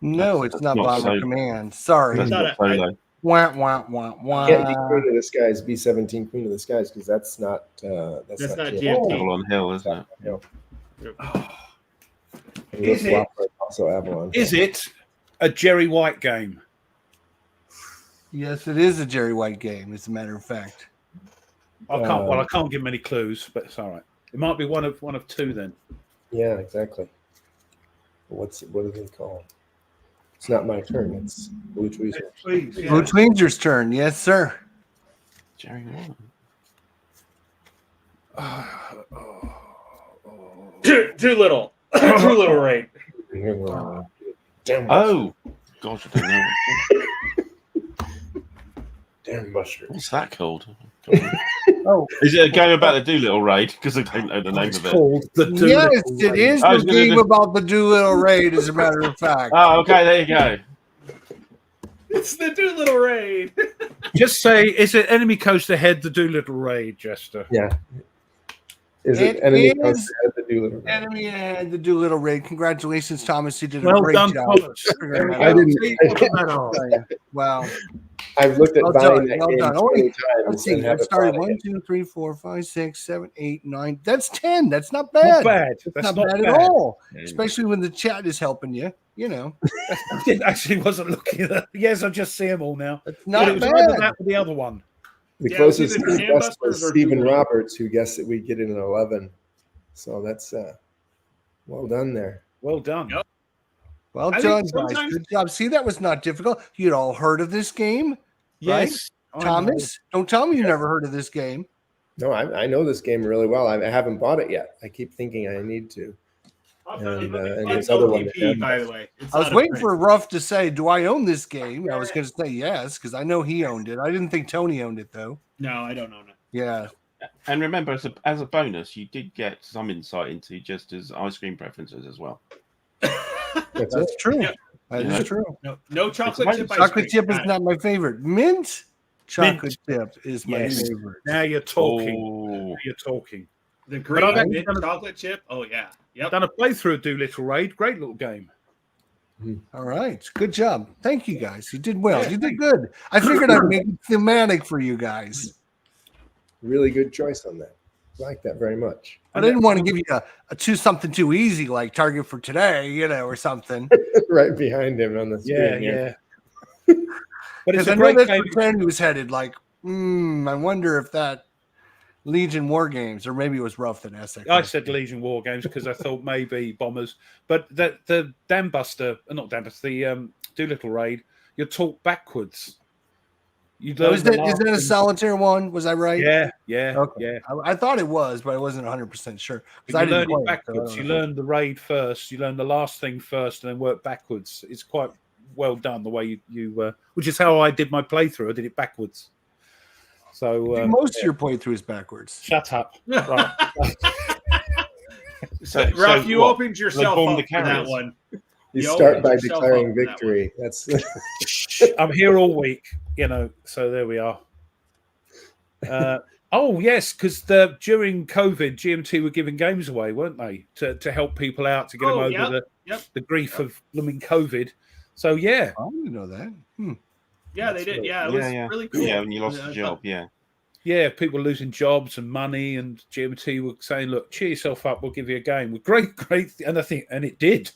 No, That's it's not not Bomber so- Command. Sorry. That's not not a- solo. Wah, wah, wah, wah. Can't be Queen of the Skies, B-17 Queen of the Skies, because that's not That's not GMT. GMT. Avalon Hill, isn't it? Yeah. And Is Little Flopper is also Avalon. Is it a Jerry White game? Yes, it is a Jerry White game, as a matter of fact. I can't give many clues, but it's all right. It might be one of two then. Yeah, exactly. What do they call? It's not my turn. It's Blue Tweezers. Please. Blue Tweezers' turn. Yes, sir. Jerry White. Doolittle. Doolittle raid. Damn, Oh, gosh, I don't know. damn Buster. What's that called? Oh, Is it a game about the Doolittle raid? Because I don't know the name It's of it. called the yes, Doolittle it Raid. is I the was gonna game do- about the Doolittle raid, as a matter of fact. Oh, okay, there you go. It's the Doolittle raid. Just say, is it Enemy Coast Ahead, the Doolittle Raid, Jester? Yeah. Is it It enemy is coast ahead the Doolittle? Enemy had the Doolittle raid. Congratulations, Thomas. You did a Well great done, job. Thomas. There we I go. didn't. See, look at that on. Wow. I've looked at Well buying done, that well game done. 20 Let's times see. and I haven't started bought it 1, yet. 2, 3, 4, 5, 6, 7, 8, 9. That's 10. That's not bad. Not bad. That's Not not bad bad. at all. Especially when the chat is helping you. You know, I didn't actually wasn't looking at that. Yes, I just see them all now. it's But not it was either bad. that or the other one. The Yeah, closest it to was the either best was Gambusters or Stephen Doolittle. Roberts, who guessed that we'd get in an 11. So that's well done there. Well done. Yep. Well I done, think guys. sometimes- Good job. See, that was not difficult. You'd all heard of this game, Yes. I know. Thomas? Don't tell me you never heard of this game. No, I know this game really well. I haven't bought it yet. I keep thinking I need to. And It's this other one OTP, that- by the way. It's I was not a waiting print. for Ruff to say, "Do I own this game?" I was going to say yes because I know he owned it. I didn't think Tony owned it though. No, I don't own it. Yeah, And remember, as a bonus, you did get some insight into Jester's ice cream preferences as well. That's it. that's true. Yeah. That Yeah. is true. No chocolate It's chip ice Chocolate cream. chip is Got it. not my favorite. Mint chocolate chip is my Yes. favorite. Now you're talking. Oh, Now you're talking. The I've green actually mint done a- chocolate chip. Oh yeah. Yep. Done a playthrough of Doolittle Raid. Great little game. All right, good job. Thank you guys. You did well. You did good. I figured I'd make it thematic for you guys, Really good choice on that. I like that very much. but I didn't want to give you a something too easy like Target for Today, or something. Right behind him on the Yeah, screen. yeah. But it's Because a I know great that's game. where Ken was headed. Like, I wonder if that Legion War Games, or maybe it was Rough that asked that I question. said Legion War Games because I thought maybe bombers, but the Dam Buster, not Dam Buster, the Doolittle Raid, you're taught backwards. You Oh, learn is the that last a thing- solitaire one? Was I right? Yeah, yeah, Okay. yeah. I thought it was, but I wasn't 100% sure. But I you didn't learn play it it, so I backwards. don't You know. learn the raid first. You learn the last thing first, and then work backwards. It's quite well done the way you which is how I did my playthrough. I did it backwards. So Most of your playthroughs backwards. shut up. Right. so Ralph, you what? opened yourself bomb up the for that carriers. one. You You start opened by yourself declaring up for that victory. That's I'm here all week, so there we are. Oh yes, because during COVID, GMT were giving games away, weren't they, to help people out to get them over Yep. the grief of blooming COVID. So yeah, I didn't know that. Yeah, they did. Yeah, it was really cool. Yeah, when you lost your job, Yeah, people losing jobs and money, and GMT were saying, "Look, cheer yourself up. We'll give you a game." With great, and it did.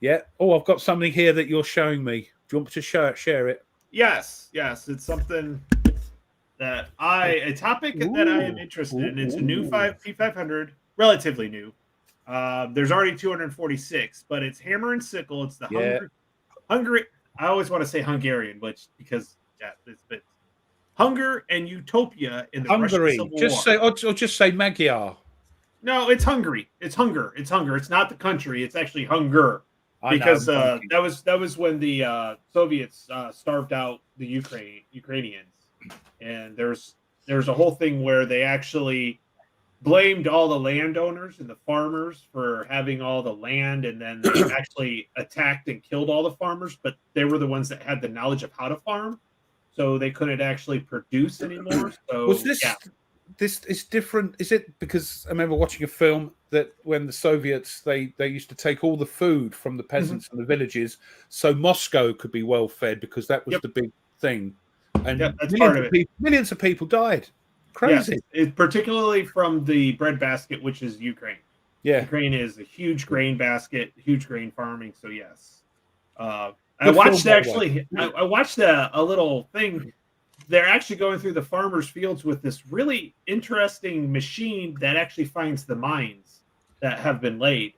Yeah. Oh, I've got something here that you're showing me. Do you want me to share it? Yes. It's something that a topic that I am interested in. It's a new P500, relatively new. There's already 246, but it's hammer and sickle. It's the Hungary. I always want to say Hungarian, because it's been Hunger and Utopia in the Hungary. Russian Civil War. War. Just say Magyar. No, it's Hungary. It's Hunger. It's Hunger. It's not the country. It's actually Hunger. Because that was when the Soviets starved out the Ukrainians, and there's a whole thing where they actually blamed all the landowners and the farmers for having all the land, and then they actually attacked and killed all the farmers, but they were the ones that had the knowledge of how to farm, so they couldn't actually produce anymore. So was this is different? Is it because I remember watching a film that when the Soviets they used to take all the food from the peasants and the villages, so Moscow could be well fed, because that was the big thing, and that's part of it. Millions of people died. Crazy. Yes, particularly from the bread basket, which is Ukraine. Yeah, Ukraine is a huge grain basket, huge grain farming. So yes, I watched a little thing. They're actually going through the farmers' fields with this really interesting machine that actually finds the mines that have been laid.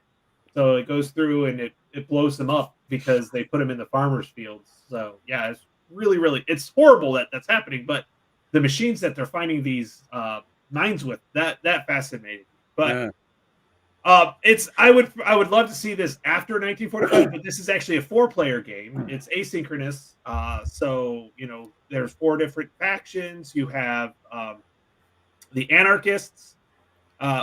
So it goes through and it blows them up because they put them in the farmers' fields. So yeah, it's really it's horrible that that's happening, but the machines that they're finding these mines with, that fascinated. But I would love to see this after 1945, but this is actually a 4-player game. It's asynchronous. So there's 4 different factions. You have the anarchists,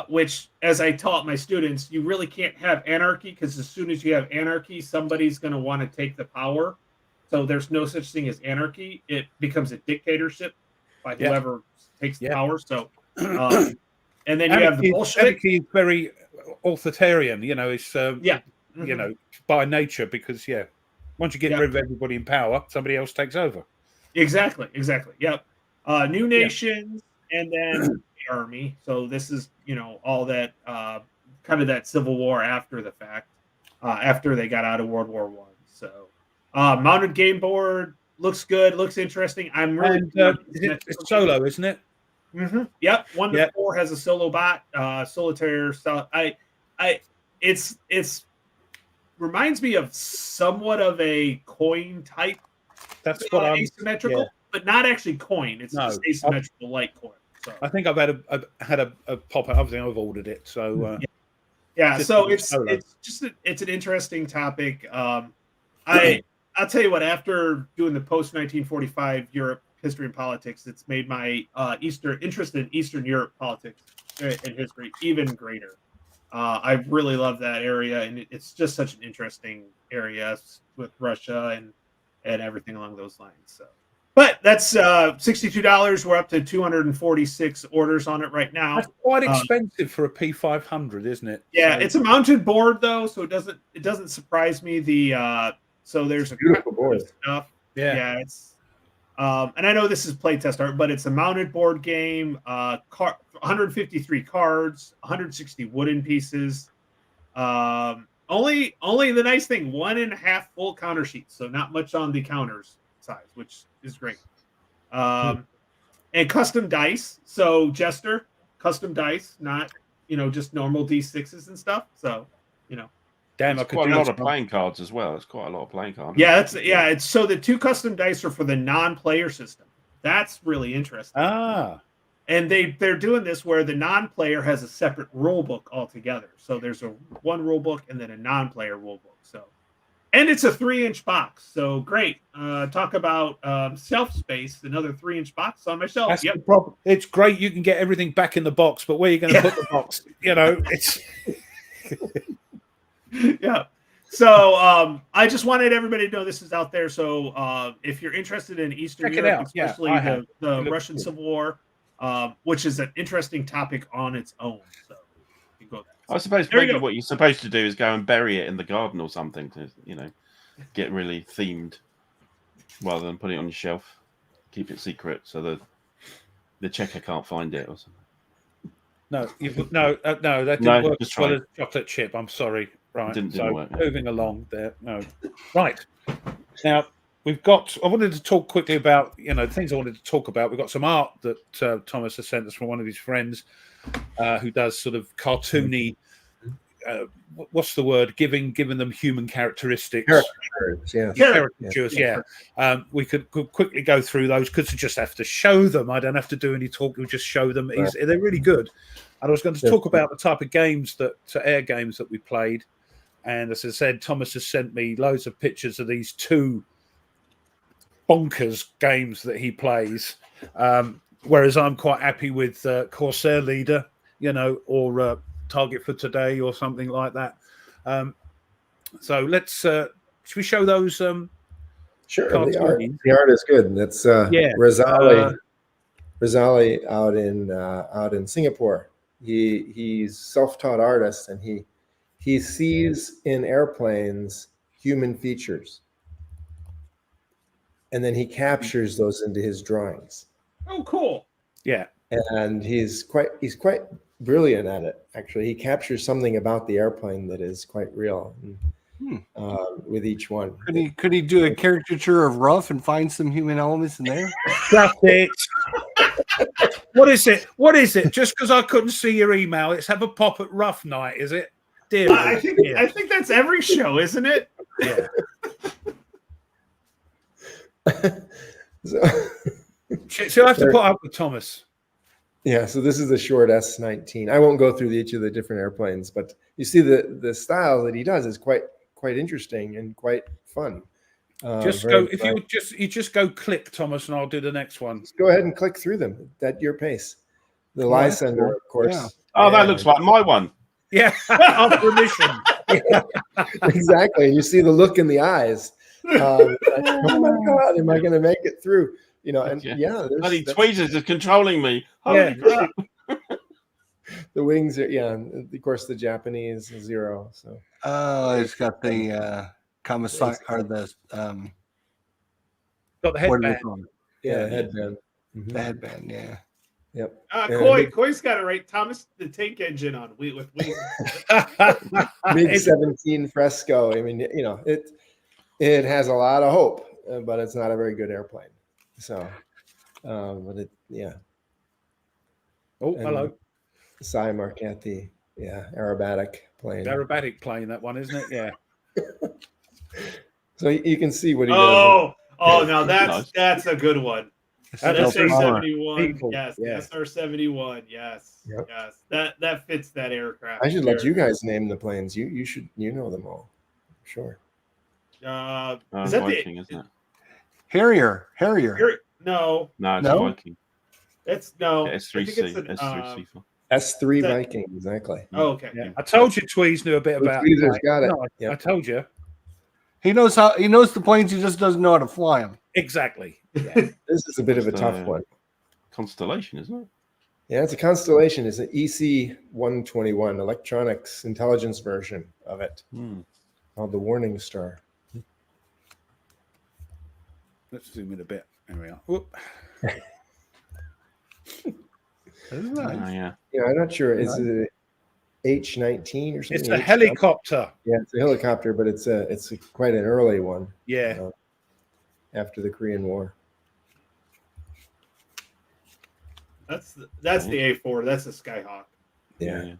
which, as I taught my students, you really can't have anarchy, because as soon as you have anarchy, somebody's going to want to take the power. So there's no such thing as anarchy. It becomes a dictatorship by whoever takes the power. So, and then you have the Bolshevik. Anarchy is very authoritarian. It's by nature, because once you get rid of everybody in power, somebody else takes over. Exactly. Yep. New nations, and then the army. So this is all that kind of that civil war after the fact, after they got out of World War I. So mounted game board looks good, looks interesting. I'm really it's solo, isn't it? Mm-hmm. Yep. 1 to 4 has a solo bot, solitaire style. It's reminds me of somewhat of a coin type. That's what I'm asymmetrical, but not actually coin. It's just asymmetrical like coin. So I think I've had a pop up. I think I've ordered it. So so it's an interesting topic. I'll tell you what. After doing the post 1945 Europe history and politics, it's made my interest in Eastern Europe politics and history even greater. I really love that area, and it's just such an interesting area with Russia and everything along those lines. So, but that's $62. We're up to 246 orders on it right now. That's quite expensive for a P500, isn't it? Yeah, it's a mounted board though, so it doesn't surprise me. So there's a beautiful board stuff. Yeah, it's and I know this is playtest art, but it's a mounted board game. 153 cards, 160 wooden pieces. Only the nice thing, 1.5 full counter sheets, so not much on the counters size, which is great. And custom dice. So Jester, custom dice, not just normal D6s and stuff. So damn, it's quite a lot of playing cards as well. It's quite a lot of playing cards. Yeah, it's so the 2 custom dice are for the non-player system. That's really interesting. And they're doing this where the non-player has a separate rule book altogether. So there's one rule book and then a non-player rule book. So, and it's a 3-inch box. So great. Talk about shelf space. Another 3-inch box on my shelf. That's the problem. It's great. You can get everything back in the box, but where are you going to put the box? It's. Yeah. So I just wanted everybody to know this is out there. So if you're interested in Eastern Europe, especially the Russian Civil War, which is an interesting topic on its own. So you go there. I suppose maybe what you're supposed to do is go and bury it in the garden or something to, get really themed. Well, then put it on your shelf. Keep it secret so the checker can't find it or something. No, that didn't No, work just as well try. as chocolate chip. I'm sorry. Right, Didn't work, no. moving along there. No, right now we've got. I wanted to talk quickly about the things I wanted to talk about. We've got some art that Thomas has sent us from one of his friends who does sort of cartoony. What's the word? Giving them human characteristics. Caricatures, Yeah. We could quickly go through those because I just have to show them. I don't have to do any talk. We'll just show them. Right. They're really good. And I was going to talk about the type of games air games that we played. And as I said, Thomas has sent me loads of pictures of these two bonkers games that he plays. Whereas I'm quite happy with Corsair Leader, or Target for Today or something like that. So let's should we show those Sure. cartoonies? The art is good. That's Razali out in Singapore. He's self-taught artist, and he sees in airplanes human features, and then he captures those into his drawings. Oh, cool. Yeah. And he's quite brilliant at it. Actually, he captures something about the airplane that is quite real with each one. Could he do a caricature of Ruff and find some human elements in there? That's it. What is it? Just because I couldn't see your email, it's have a pop at Rough Night, is it? Dear I think that's every show, isn't it? Yeah. So I have to put up with Thomas. Yeah, so this is the short S-19. I won't go through each of the different airplanes, but you see the style that he does is quite interesting and quite fun. Just go if you just go click, Thomas, and I'll do the next one. Go ahead and click through them at your pace. The Lysander, of course. Yeah. Oh, that looks like my one. Yeah, after mission. Exactly. And you see the look in the eyes. Like, oh my God, am I going to make it through? Bloody tweezers are controlling me. Holy crap. The wings are, and of course the Japanese Zero. So It's got the Kamasaki or the Got the what do headband. they call it? yeah, headband. The headband, yeah. Yep. Coy's got it right. Thomas the tank engine on with wings. MiG 17 Fresco. I mean, it has a lot of hope, but it's not a very good airplane. So, but it, yeah. Oh, And hello. Cy Marchetti, aerobatic plane. Aerobatic plane, that one, isn't it? Yeah. So you can see what he does. Oh, now Nice. that's a good one. That's SR-71, yes. Yeah. SR-71, yes, Yep. yes. That fits that aircraft. I should let you guys name the planes. You should know them all. Sure. Is that Viking, isn't it? Harrier. No, No, it's No? Viking. it's no. I S3C, think it's an, S3C. S3 That- Viking, exactly. Oh, okay. Yeah. I told you Tweez knew a bit Blue about Tweezers got it. No, I Yep. told you. He knows the planes. He just doesn't know how to fly them. Exactly. Yeah. This is a bit of a What's tough the- one. Constellation, isn't it? Yeah, it's a Constellation. It's an EC-121, electronics intelligence version of it, called the Warning Star. Let's zoom in a bit. There we are. Whoop. Isn't Oh, that? yeah. Yeah, I'm not sure. Is it H-19 or something? It's a helicopter. Yeah, it's a helicopter, but it's quite an early one. Yeah. After the Korean War. That's the A4. That's the Skyhawk. Yeah.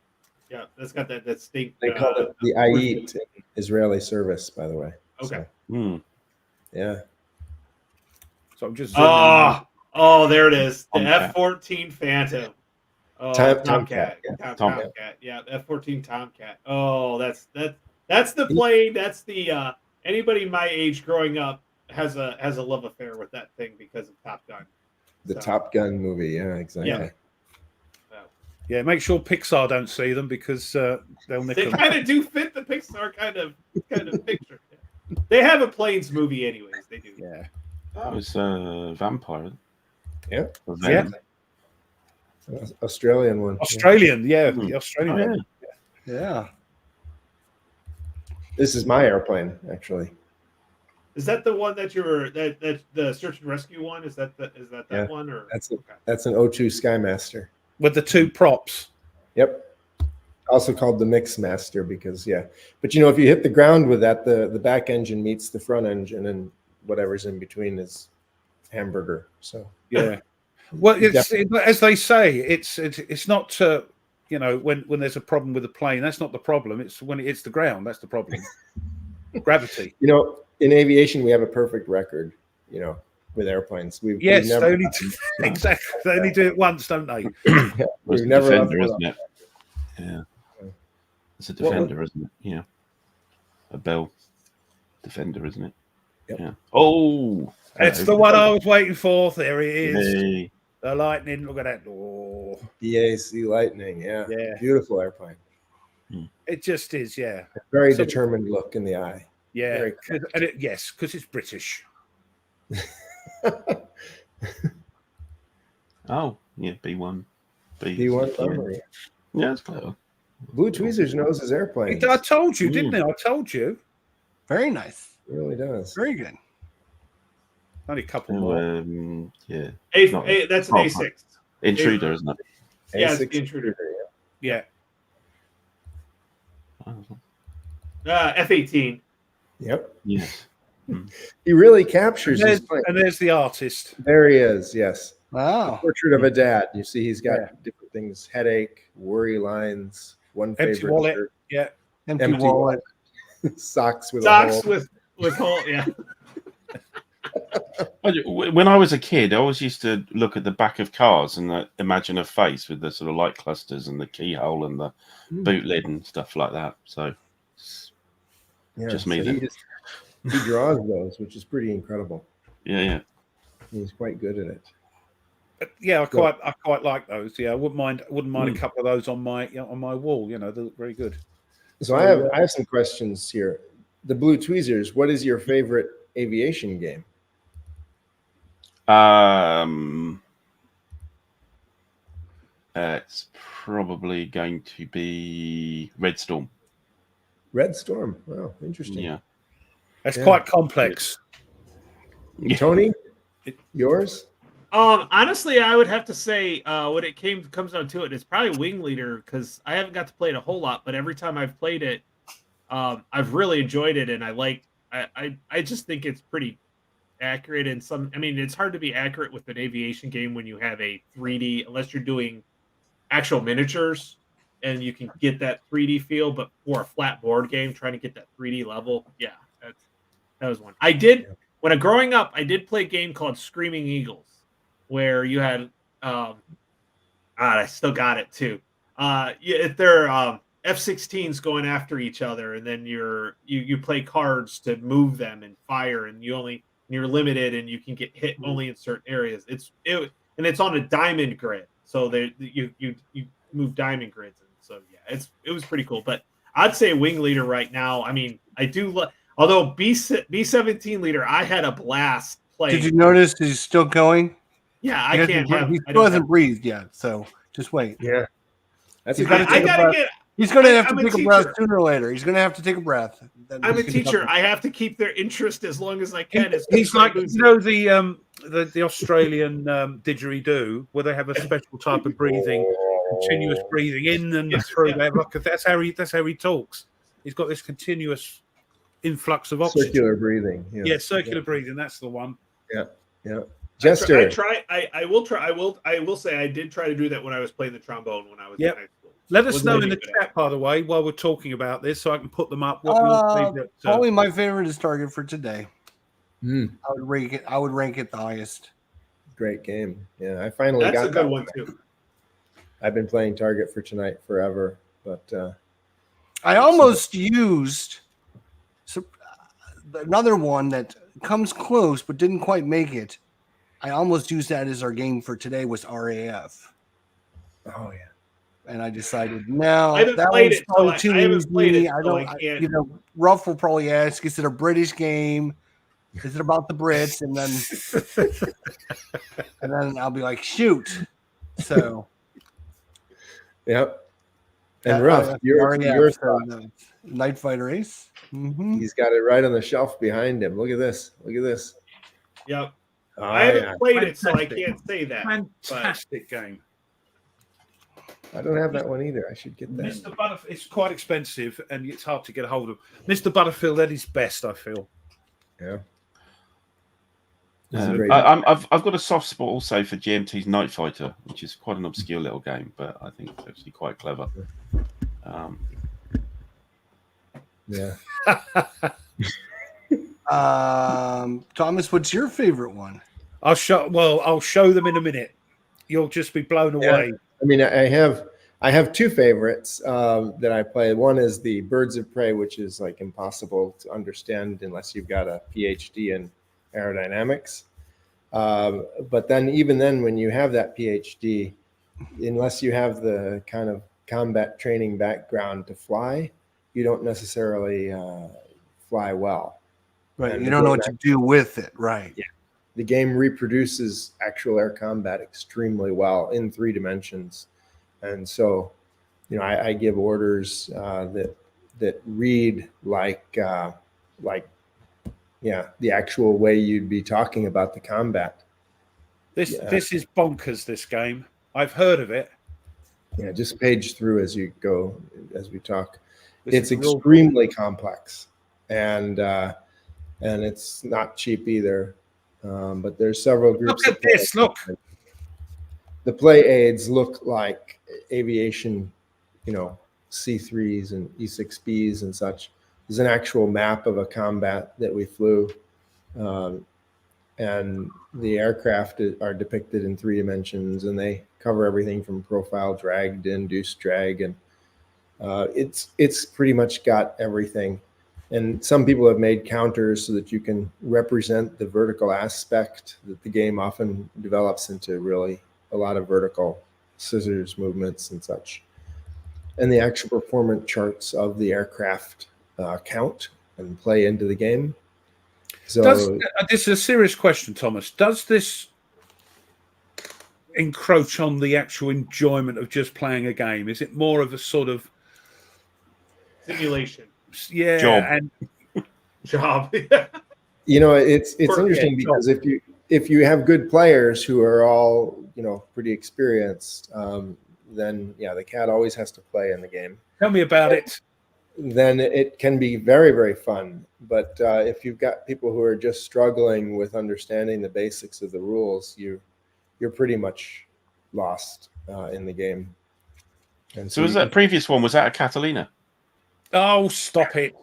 Yeah, that's got that distinct. They call it the Ayit in Israeli service, by the way. Okay. So, yeah. So I'm just zooming in. Oh, there it is. The Tomcat. F-14 Phantom. Oh, Tomcat. Yeah. Tomcat. Tomcat. Yeah, F-14 Tomcat. Oh, that's the plane. That's the anybody my age growing up has a love affair with that thing because of Top Gun. The So, Top Gun movie. Yeah, exactly. Yeah. Yeah, make sure Pixar don't see them because they'll nick They them. kind of do fit the Pixar kind of picture. They have a planes movie, anyways. They do. Yeah. That was Vampire. Yeah. Or Yeah. Venom. Australian one. Australian, yeah. Mhm. The Australian Oh, one. Yeah. This is my airplane, actually. Is that the one that you were that the search and rescue one? Is that Yeah, one or That's an O2 Skymaster. with the two props. Yep. Also called the Mix Master because but if you hit the ground with that, the back engine meets the front engine, and whatever's in between is hamburger. So Yeah. Well, as they say, it's not when there's a problem with the plane, that's not the problem. It's when it hits the ground, that's the problem. Gravity. In aviation, we have a perfect record. With airplanes, we've Yes, never they only exactly. They only do it once, don't they? we've never Defender, isn't it? Yeah. It's a Defender, isn't it? Yeah. A Bell Defender, isn't it? Yep. Yeah. Oh, That's the one I was waiting for. There it is. Hey. The Lightning. Look at that. Oh, BAC Lightning. Yeah. Beautiful airplane. it just is. Yeah. Very determined look in the eye. Yeah. Yes, because it's British. Oh, yeah. B1. B1 bomber. Yeah, it's clever. Blue Tweezers knows his airplane. I told you, didn't I? I told you. Very nice. It really does. Very good. Only a couple more. Yeah. That's an A6. Intruder, isn't it? Yeah, A6 it's Intruder. Yeah. F-18. Yep. Yes. He really captures his plane. And there's the artist. There he is. Yes. Wow. Portrait of a dad. You see, he's got different things: headache, worry lines, one Empty favorite wallet. shirt, Yeah. Empty wallet. socks with a hole. with hole. Yeah. When I was a kid, I always used to look at the back of cars and imagine a face with the sort of light clusters and the keyhole and the boot lid and stuff like that. So, just me. So he draws those, which is pretty incredible. Yeah. He's quite good at it. Yeah, I quite like those. Yeah, I wouldn't mind a couple of those on my wall. They look very good. So I have some questions here. The Blue Tweezers. What is your favorite aviation game? It's probably going to be Red Storm. Red Storm. Wow, interesting. Yeah. That's quite complex. Tony, yours? Honestly, I would have to say when it comes down to it, it's probably Wing Leader because I haven't got to play it a whole lot, but every time I've played it, I've really enjoyed it, and I just think it's pretty accurate in some. I mean, it's hard to be accurate with an aviation game when you have a 3D, unless you're doing actual miniatures, and you can get that 3D feel. But for a flat board game, trying to get that 3D level, that was one. When growing up, I did play a game called Screaming Eagles, where you had I still got it too. They're F-16s going after each other, and then you play cards to move them and fire, and you're limited, and you can get hit only in certain areas. It's on a diamond grid, so you move diamond grids, and so it was pretty cool. But I'd say Wing Leader right now. I mean, I do. Although B-17 Leader, I had a blast playing. Did you notice he's still going? Yeah, I can't have. He still hasn't breathed yet, so just wait. Yeah, that's He's going to have to take a breath sooner or later. He's going to have to take a breath. I'm a teacher. I have to keep their interest as long as I can. He's like the Australian didgeridoo, where they have a special type of breathing, continuous breathing in and through. That's how he talks. He's got this continuous influx of oxygen. Circular breathing. Yeah, circular breathing. That's the one. Yeah. Jester. I will say I did try to do that when I was playing the trombone when I was in high school. Let us know in the chat, by the way, while we're talking about this, so I can put them up. Probably my favorite is Target for today. I would rank it the highest. Great game. Yeah, I finally got that's a good that one too. I've been playing Target for tonight forever, but I almost used another one that comes close but didn't quite make it. I almost used that as our game for today was RAF. Oh yeah. And I decided no, I haven't that played one's it, probably so too I haven't easy. played it, I so don't. I can't. Ruff will probably ask, "Is it a British game? Is it about the Brits?" And then I'll be like, "Shoot!" So, yep. And Ruff, your RAF, thoughts. Night Fighter Ace. Mm-hmm. He's got it right on the shelf behind him. Look at this. Look at this. Yep. Oh, I haven't yeah. played it, so I Fantastic. can't say that. Fantastic game. I don't have that one either. I should get that. Mr. Butterfield, it's quite expensive and it's hard to get a hold of. Mr. Butterfield at his best, I feel. Yeah. This is Um, great. I've got a soft spot also for GMT's Night Fighter, which is quite an obscure little game, but I think it's actually quite clever. Yeah. Thomas, what's your favorite one? I'll show them in a minute. You'll just be blown away. I mean, I have two favorites that I play. One is the Birds of Prey, which is like impossible to understand unless you've got a PhD in aerodynamics. But then, even then, when you have that PhD, unless you have the kind of combat training background to fly, you don't necessarily fly well. Right. And You don't know what to do with it. Right. Yeah. The game reproduces actual air combat extremely well in 3 dimensions. And so, I give orders that read like the actual way you'd be talking about the combat. This is bonkers, this game. I've heard of it. Yeah, just page through as you go, as we talk. This It's is real- extremely complex, and it's not cheap either. But there's several groups. Look at this, look. The play aids look like aviation, C3s and E6Bs and such. There's an actual map of a combat that we flew, and the aircraft are depicted in 3 dimensions, and they cover everything from profile drag to induced drag, and it's pretty much got everything. And some people have made counters so that you can represent the vertical aspect that the game often develops into really a lot of vertical scissors movements and such. And the actual performance charts of the aircraft count and play into the game. So this is a serious question, Thomas. Does this encroach on the actual enjoyment of just playing a game? Is it more of a sort of Simulation. job? And Job. it's interesting because if you have good players who are all pretty experienced, then the cat always has to play in the game. Tell me about it. Then it can be very, very fun. But if you've got people who are just struggling with understanding the basics of the rules, you're pretty much lost in the game. And So was that previous one? Was that a Catalina? Oh, stop it.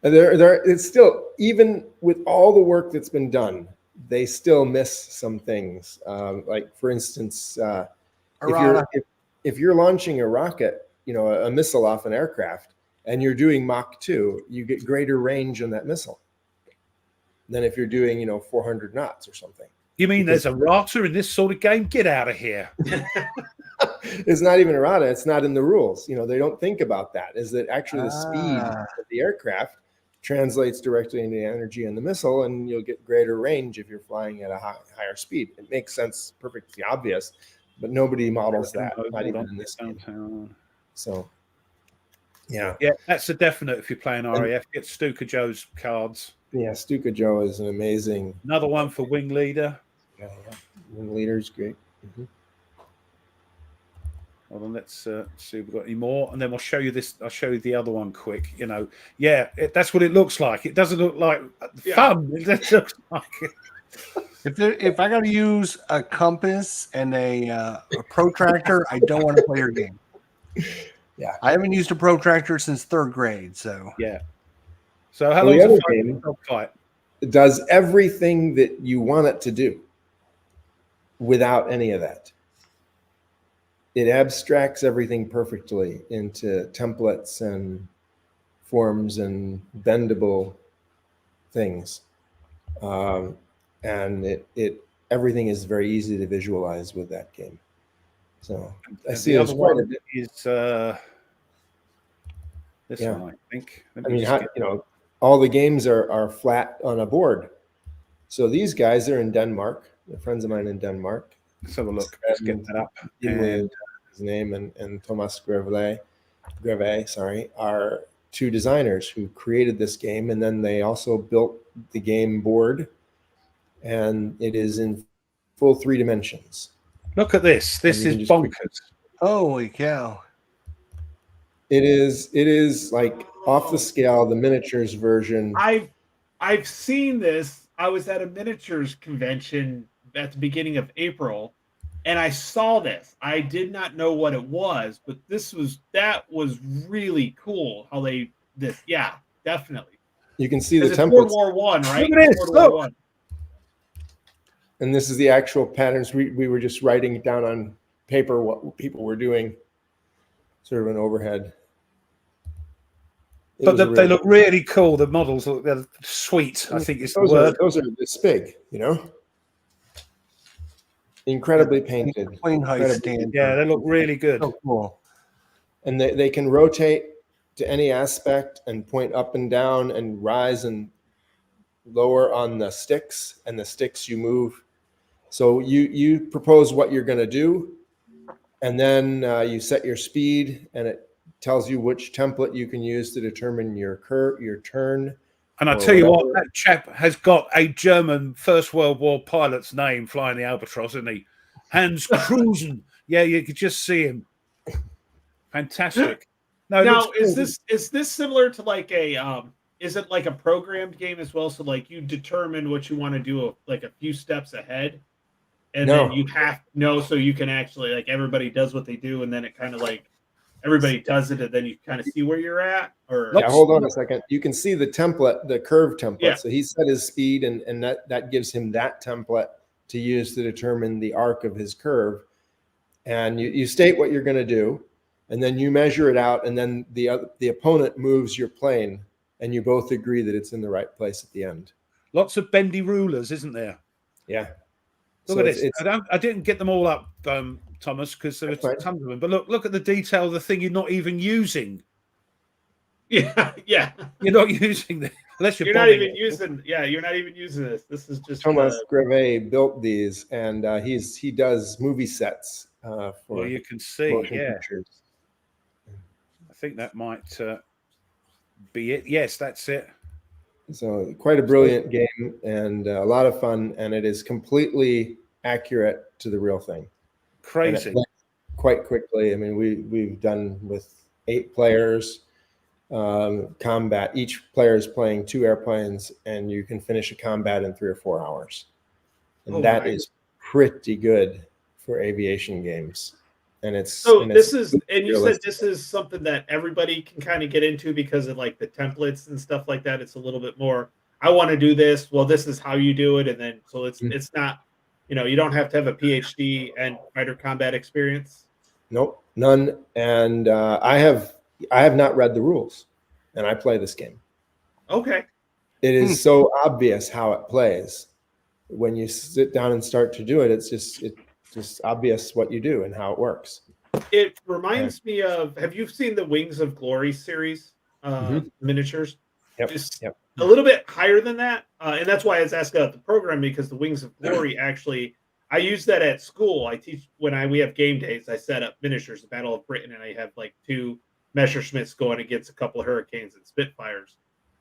It's still, even with all the work that's been done, they still miss some things. Like, for instance, if you're launching a rocket, a missile off an aircraft, and you're doing Mach 2, you get greater range on that missile than if you're doing 400 knots or something. You mean there's a rata in this sort of game? Get out of here. It's not even errata. It's not in the rules. They don't think about that. Is that actually the speed of the aircraft translates directly into the energy in the missile, and you'll get greater range if you're flying at a higher speed. It makes sense, perfectly obvious, but nobody models that, not even in this game. So, yeah, that's a definite. If you're playing RAF, get Stuka Joe's cards. Yeah, Stuka Joe is an amazing. Another one for Wing Leader. Yeah, Wing Leader's great. Mm-hmm. Hold on, let's see if we've got any more, and then I'll show you this. I'll show you the other one quick. That's what it looks like. It doesn't look like fun. It just looks like it. If I got to use a compass and a protractor, I don't want to play your game. Yeah, I haven't used a protractor since 3rd grade. So So how the long other is game fight? It does everything that you want it to do without any of that. It abstracts everything perfectly into templates and forms and bendable things, and everything is very easy to visualize with that game. So I see the there's other quite a one bit. is this one, I think. I mean, all the games are flat on a board. So these guys are in Denmark. They're friends of mine in Denmark. Let's have a look. Let's get that up. With his name and Thomas Greve, sorry, are two designers who created this game, and then they also built the game board, and it is in full 3 dimensions. Look at this. This is bonkers. Holy cow! It is like off the scale, the miniatures version. I've seen this. I was at a miniatures convention at the beginning of April, and I saw this. I did not know what it was, but that was really cool. How they this, yeah, definitely. You can see the It's templates. World War I, right? Look at this, World War I. And this is the actual patterns. We were just writing down on paper what people were doing, sort of an overhead. But they look really cool. The models look they're sweet, I think is the word. Those are this big, you know? Incredibly painted. Plane height standard. Yeah, they look really good. So cool. And they can rotate to any aspect and point up and down and rise and lower on the sticks, and the sticks you move. So you propose what you're going to do, and then you set your speed, and it tells you which template you can use to determine your turn. And I tell you what, that chap has got a German First World War pilot's name flying the Albatross, isn't he? Hans Krusen. Yeah, you could just see him. Fantastic. No, now cool. is this similar to like a is it like a programmed game as well? So like you determine what you want to do like a few steps ahead, and then you so you can actually like everybody does what they do, and then it kind of like everybody does it, and then you kind of see where you're at. Or yeah, hold on a second. You can see the template, the curve template. Yeah. So he set his speed, and that gives him that template to use to determine the arc of his curve. And you state what you're going to do, and then you measure it out, and then the opponent moves your plane, and you both agree that it's in the right place at the end. Lots of bendy rulers, isn't there? Yeah. Look at this. I didn't get them all up, Thomas, because there were tons of them. But look at the detail of the thing you're not even using. Yeah. You're not using this. Unless you're not even using. Yeah, you're not even using this. This is just Thomas Greve built these, and he does movie sets for. Well, you can see. Yeah. Pictures. I think that might be it. Yes, that's it. So quite a brilliant game and a lot of fun, and it is completely accurate to the real thing. Crazy. Quite quickly. I mean, we've done with 8 players combat. Each player is playing 2 airplanes, and you can finish a combat in 3 or 4 hours. And that is pretty good for aviation games. And you said this is something that everybody can kind of get into because of like the templates and stuff like that. It's a little bit more, I want to do this. Well, this is how you do it. And then, so it's not, you don't have to have a PhD and fighter combat experience. Nope, none. And I have not read the rules, and I play this game. Okay. It is so obvious how it plays. When you sit down and start to do it, it's just obvious what you do and how it works. It reminds me of, have you seen the Wings of Glory series miniatures? Yep. A little bit higher than that. And that's why I was asking about the program, because the Wings of Glory actually, I use that at school. I teach we have game days. I set up miniatures, the Battle of Britain, and I have like 2 Messerschmitts going against a couple of Hurricanes and Spitfires.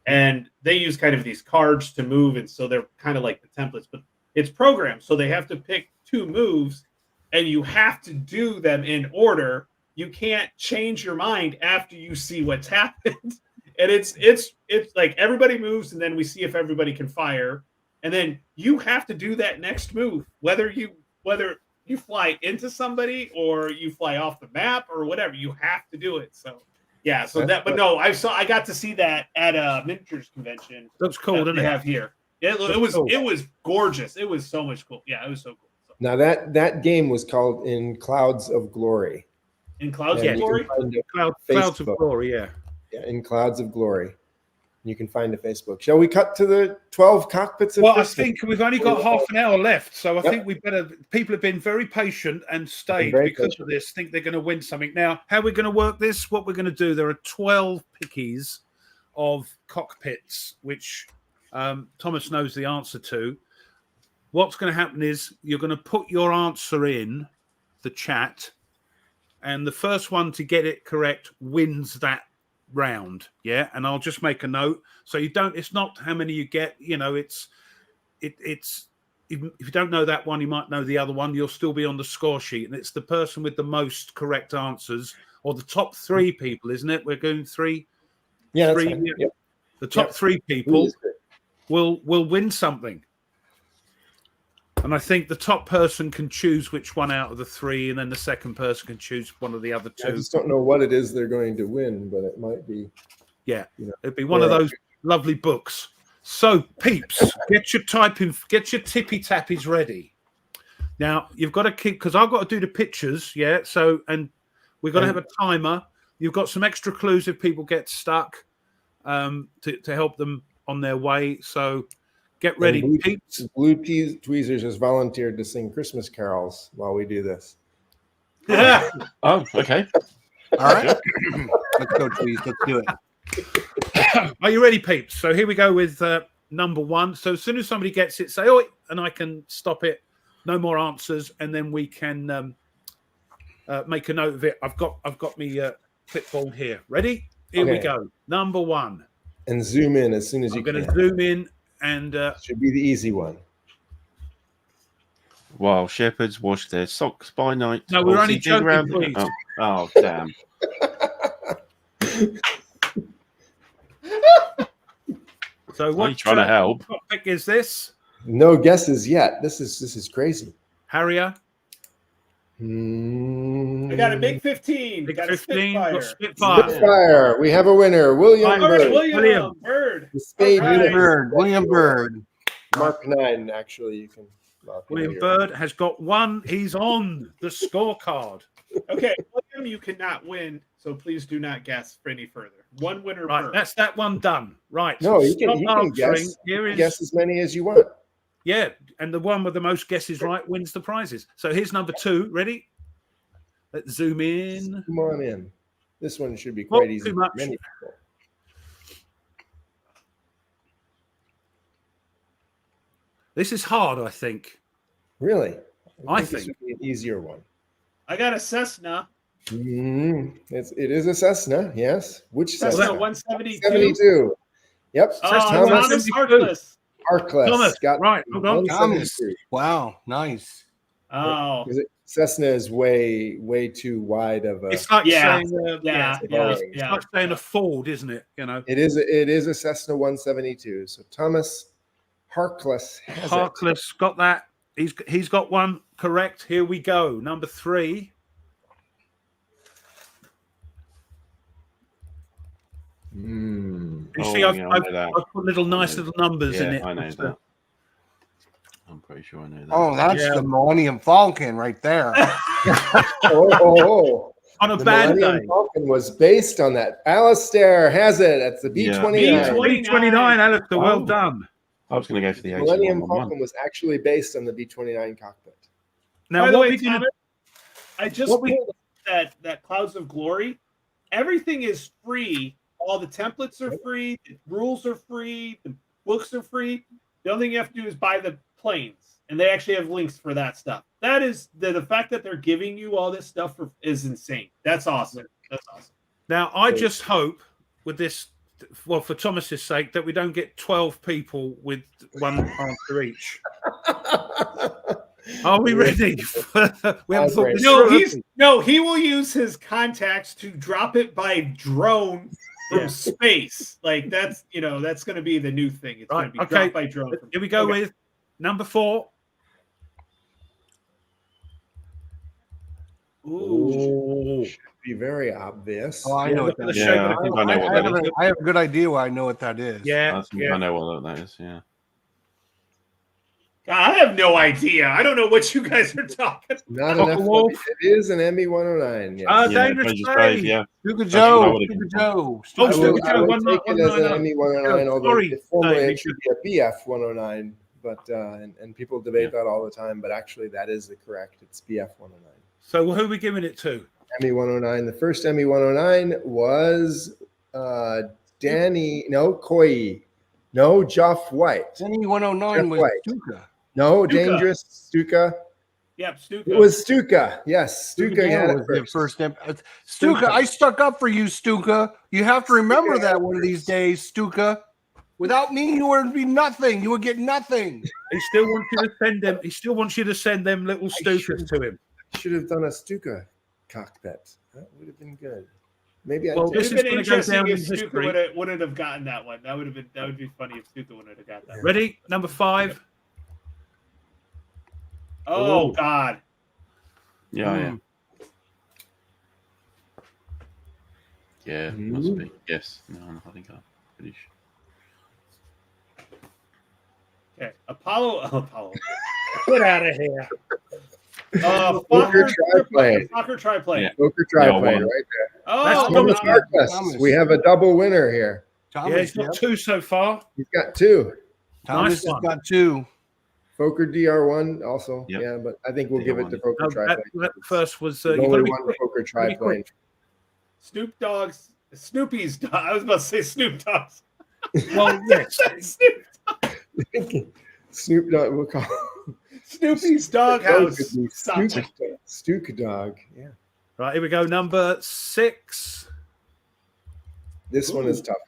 And they use kind of these cards to move, and so they're kind of like the templates, but it's programmed. So they have to pick 2 moves, and you have to do them in order. You can't change your mind after you see what's happened. And it's like everybody moves, and then we see if everybody can fire. And then you have to do that next move, whether you fly into somebody or you fly off the map or whatever. You have to do it. So yeah, I got to see that at a miniatures convention. Looks cool, doesn't it? Have here. It was gorgeous. It was so much cool. Yeah, it was so cool. So. Now that game was called In Clouds of Glory. In Clouds of Glory? Clouds of Glory, yeah. Yeah, In Clouds of Glory. You can find it Facebook. Shall we cut to the 12 cockpits? Well, I think we've only got half an hour left, so I think people have been very patient and stayed because of this. Think they're going to win something. Now, how we're going to work this, what we're going to do, there are 12 pickies of cockpits, which Thomas knows the answer to. what's going to happen is you're going to put your answer in the chat, and the first one to get it correct wins that round. Yeah, and I'll just make a note so you don't. It's not how many you get. You know, it's if you don't know that one, you might know the other one. You'll still be on the score sheet, and it's the person with the most correct answers, or the top 3 people, isn't it? We're going 3. Yeah, that's 3. fine. Yeah. Yep. The top Yep. 3 people Please. will win something. And I think the top person can choose which one out of the 3, and then the second person can choose one of the other 2. I just don't know what it is they're going to win, but it might be. Yeah, you know, it'd be one of those lovely books. So, peeps, get your tippy tappies ready. Now you've got to keep, because I've got to do the pictures. Yeah, so and we've got to have a timer. You've got some extra clues if people get stuck, to help them on their way. So get ready, peeps. Blue Tweezers has volunteered to sing Christmas carols while we do this. Oh, okay. All right. Let's go, Tweez. Let's do it. Are you ready, peeps? So here we go with number 1. So as soon as somebody gets it, say "oi," and I can stop it. No more answers, and then we can make a note of it. I've got me clipboard here. Ready? Here we Okay. go. Number 1. And zoom in as soon as you I'm going can. to zoom in, and Should be the easy one. While shepherds wash their socks by night. No, we're only dig joking, please. Oh, damn. so Are you what trying to help? topic is this, No guesses yet. This is crazy. Harrier? I got a big 15. Big Got a 15. Got Spitfire. Spitfire. Spitfire. We have a winner. William All right, All right, Bird. William Bird. The Spade All right. Universe. William Bird. Mark 9. Actually, you can. William Bird has got 1. He's on the scorecard. Okay, William, you cannot win, so please do not guess for any further. 1 winner Right, per. that's that one done. Right. No, so you can stop answering. guess. Here is Guess as many as you want. yeah, and the one with the most guesses right wins the prizes. So here's number 2. Ready? Let's zoom in. Come on in. This one should be Oh, quite easy. too much. For many people. This is hard, I think. Really? I this think. would be an easier one. I got a Cessna. It is a Cessna, yes. Which Cessna Cessna? 172. 72. Yep. Oh, Thomas. Thomas Harkless. Harkless. Thomas, Got right, hold on. 172. Wow, nice. Oh, Because Cessna is way too wide of a. It's like Yeah. saying, yeah. it's like saying a Ford, isn't it? You know, It is a Cessna 172. So Thomas Harkless has it. Harkless got that. He's got 1 correct. Here we go. Number 3. Hmm. You Oh, see, I've, yeah, I I've, know that. I've put little nice little numbers in Yeah, it. I know that. I'm pretty sure I know that. Oh, that's Yeah. the Millennium Falcon right there. Oh. On a The bad Millennium day. Falcon was based on that. Alistair has it. That's the Yeah. B-29. B-29. 29, Alistair. Well Oh. done. I was going to go for the Millennium 81 Falcon was actually based on the B-29 cockpit. Now, By the what way, we gonna Thomas, I just what we- pulled that Clouds of Glory. Everything is free. All the templates are free. The rules are free. The books are free. The only thing you have to do is buy the planes, and they actually have links for that stuff. That is the fact that they're giving you all this stuff is insane. That's awesome. That's awesome. Now, I just hope with this, well, for Thomas's sake, that we don't get 12 people with 1 answer each. Are we ready? We haven't thought this through. He will use his contacts to drop it by drone from space. Like that's going to be the new thing. It's going to be dropped by drone. Here we go with number 4. Ooh. Should be very obvious. Oh, I know what that is. Yeah, I think I know what that is. I have a good idea why I know what that is. Yeah, I know what that is. Yeah. I have no idea. I don't know what you guys are talking about. Not Cock enough. and Wolf. It is an ME-109. Yes. Dangerous Dangerous Dave. Dave, yeah. Sugar what I Joe. would've Sugar done. Joe. Oh, I Sugar would, Joe, I would one take it as an 109. ME-109, although Sorry, formerly Dave, it should be a BF-109. But and people debate that all the time. But actually, that is the correct. It's BF-109. So who are we giving it to? ME-109. The first ME-109 was Koi. No, Geoff White. Jenny 109 was White. Stuka. No, Stuka. dangerous. Stuka. Yep, Stuka. It was Stuka. Yes, Stuka Yeah, had was it the first. first step. Stuka, I stuck up for you, Stuka. You have to remember that one of these days, Stuka. Without me, you would be nothing. You would get nothing. He still wants you to send them. He still wants you to send them little Stukas to him. Should have done a Stuka cockpit. That would have been good. Maybe I Well, did. It this would is have been going to go interesting down in if Stuka history. wouldn't have gotten that one. That would be funny if Stuka wouldn't have got that. One. Ready? Number 5. Oh Ooh. God. Yeah. Yeah, must be. Yes. No, I think I'll finish. Okay, Apollo. Get out of here. Fokker triplane. Fokker triplane. Yeah. Fokker Yeah, triplane one. right there. Oh, Thomas Thomas. Marquez. We have a double winner here. Thomas, Yeah, he's got 2 so far. He's got 2. Thomas Nice has one. got 2. Fokker DR1 also. Yep. Yeah, but I think we'll give it to DR1. Fokker No, triplane. that first was. There's You've got to only be one quick. Fokker Pretty triplane. Snoopy's dog. I was about to say Snoop Dogg's. Well, yes. Snoop Dogg. We'll call Snoopy's doghouse. Stuka dog. Yeah. Right, here we go. Number 6. This one is tougher.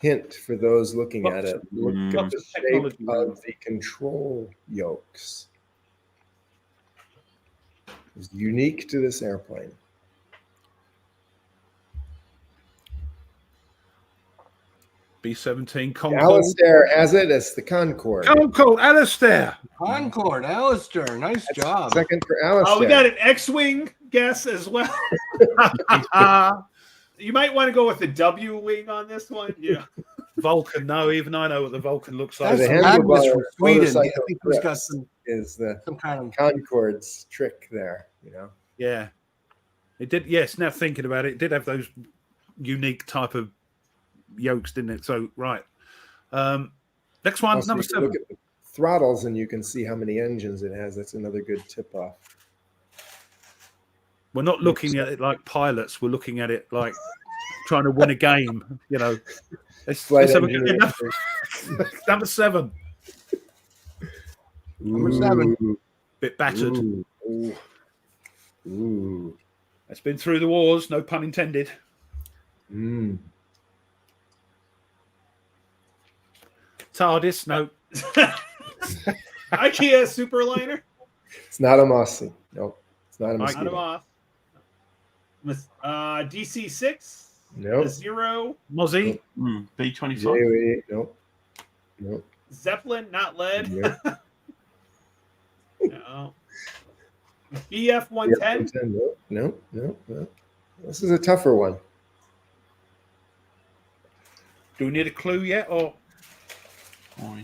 Hint for those looking at it. Look at the shape of the control yokes. It's unique to this airplane. B-17 Concorde. Alistair has it. It's the Concorde. Concorde, Alistair. Concorde, Alistair. Nice job. Second for Alistair. Oh, we got an X-wing guess as well. You might want to go with the W wing on this one. Yeah. Vulcan, no, even I know what the Vulcan looks like. That's the Magnus handlebar from Sweden. I motorcycle think he's got grips some is the kind of. Concorde's trick there, you know. Yeah. It did, yes, now thinking about it, it did have those unique type of yokes, didn't it? So, right. Next one, Also, number you can 7. look at the throttles and you can see how many engines it has. That's another good tip off. We're not looking at it like pilots. We're looking at it like trying to win a game, you know. Let's have a engineer. number 7. Number 7. Bit battered. Ooh. It's been through the wars, no pun intended. TARDIS, no. IKEA Superliner. It's not a Mossy. Nope. It's not a Not mosquito. him off. DC-6. Nope. Zero. Mozzie. B-25. J-8. Nope. Nope. Zeppelin, not lead. Nope. No. BF-110. Nope. This is a tougher one. Do we need a clue yet? Or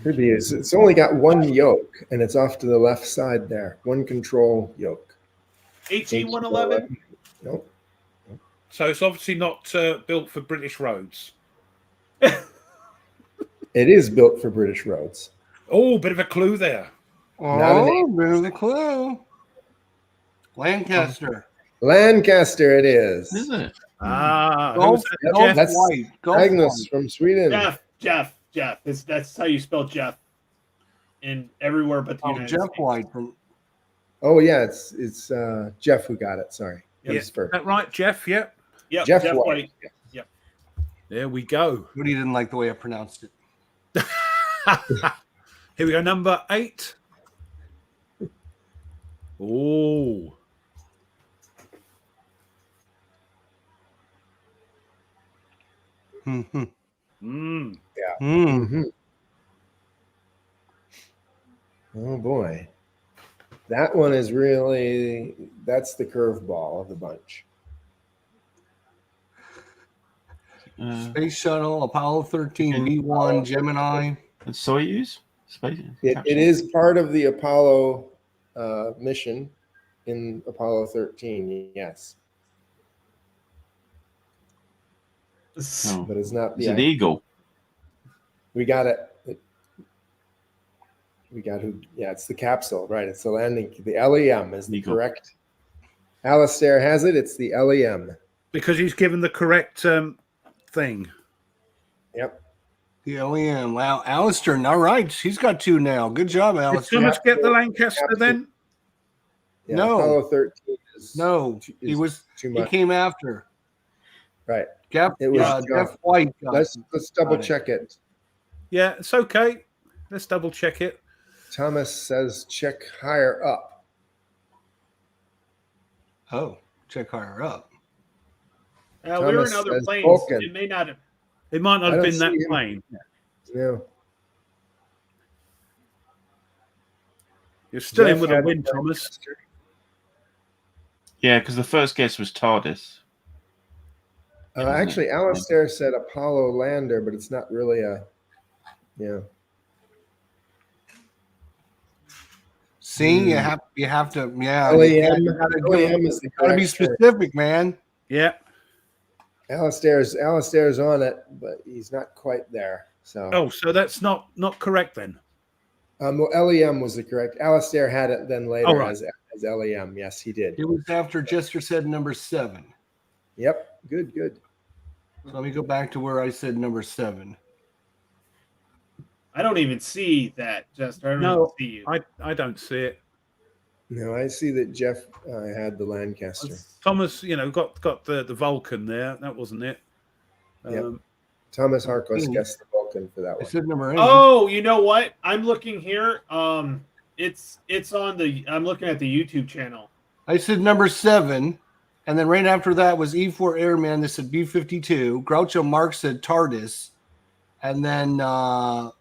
Could be. It's only got one yoke, and it's off to the left side there. One control yoke. HE-111. Nope. so it's obviously not built for British roads. It is built for British roads. Oh, bit of a clue there. Oh, bit of the clue. Lancaster. Lancaster, it is. Is it? Who Golf, was that, Golf Jeff? That's White. Golf Magnus White. from Sweden. Jeff. That's how you spell Jeff. In everywhere but the Oh, United Jeff States. White from. Oh yeah, it's Jeff who got it. Sorry, Yeah. He's Is first. that right, Jeff? Yep. Yep, Jeff Jeff White. White. There we go. But he didn't like the way I pronounced it. Here we go. Number 8. Oh. Mm-hmm. Yeah. Mm. Mhm. Oh boy, that one is that's the curveball of the bunch. Space Shuttle, Apollo 13, V1, Gemini. And Soyuz? Space? It is part of the Apollo mission in Apollo 13. Yes, Oh. but it's not. Is it Eagle? We got it. We got who? Yeah, it's the capsule, right? It's the landing. The LEM is the Eagle. correct. Alistair has it. It's the LEM. Because he's given the correct thing. Yep. The OEM. Wow, Alistair. All right, she's got 2 now. Good job, Did Alistair. Thomas get the Lancaster then? Yeah, No. Apollo 13 is No, too, he is was. too He much. came after. Right. Jeff, It was Jeff White. Let's double got it. check it. Yeah, it's okay. Let's double check it. Thomas says check higher up. Oh, check higher up. We were Thomas in other says planes. Vulcan. It may not have. It might not I have don't been that see him. plane. No. You're still in Jeff with a had win, the Thomas. Lancaster. Yeah, because the first guess was TARDIS. Actually, Alistair said Apollo lander, but it's not really a. Yeah. See, Hmm. you have to. Yeah, OEM, you gotta OEM is the gotta be correct term. specific, man. Yeah. Alistair's on it, but he's not quite there. So, Oh, so that's not correct then. well, LEM was the correct. Alistair had it then later All right. as LEM. Yes, he did. It was after Jester said number 7. Yep. Good. So let me go back to where I said number 7. I don't even see that, Jester. I don't No, even see you. I don't see it. No, I see that Jeff had the Lancaster. Thomas, got the Vulcan there. That wasn't it. Yep. Thomas Harkless guessed the Vulcan for that I one. said number 8. Oh, you know what? I'm looking here. It's on the. I'm looking at the YouTube channel. I said number 7, and then right after that was E4 Airman. This said B-52. Groucho Marx said TARDIS, and then On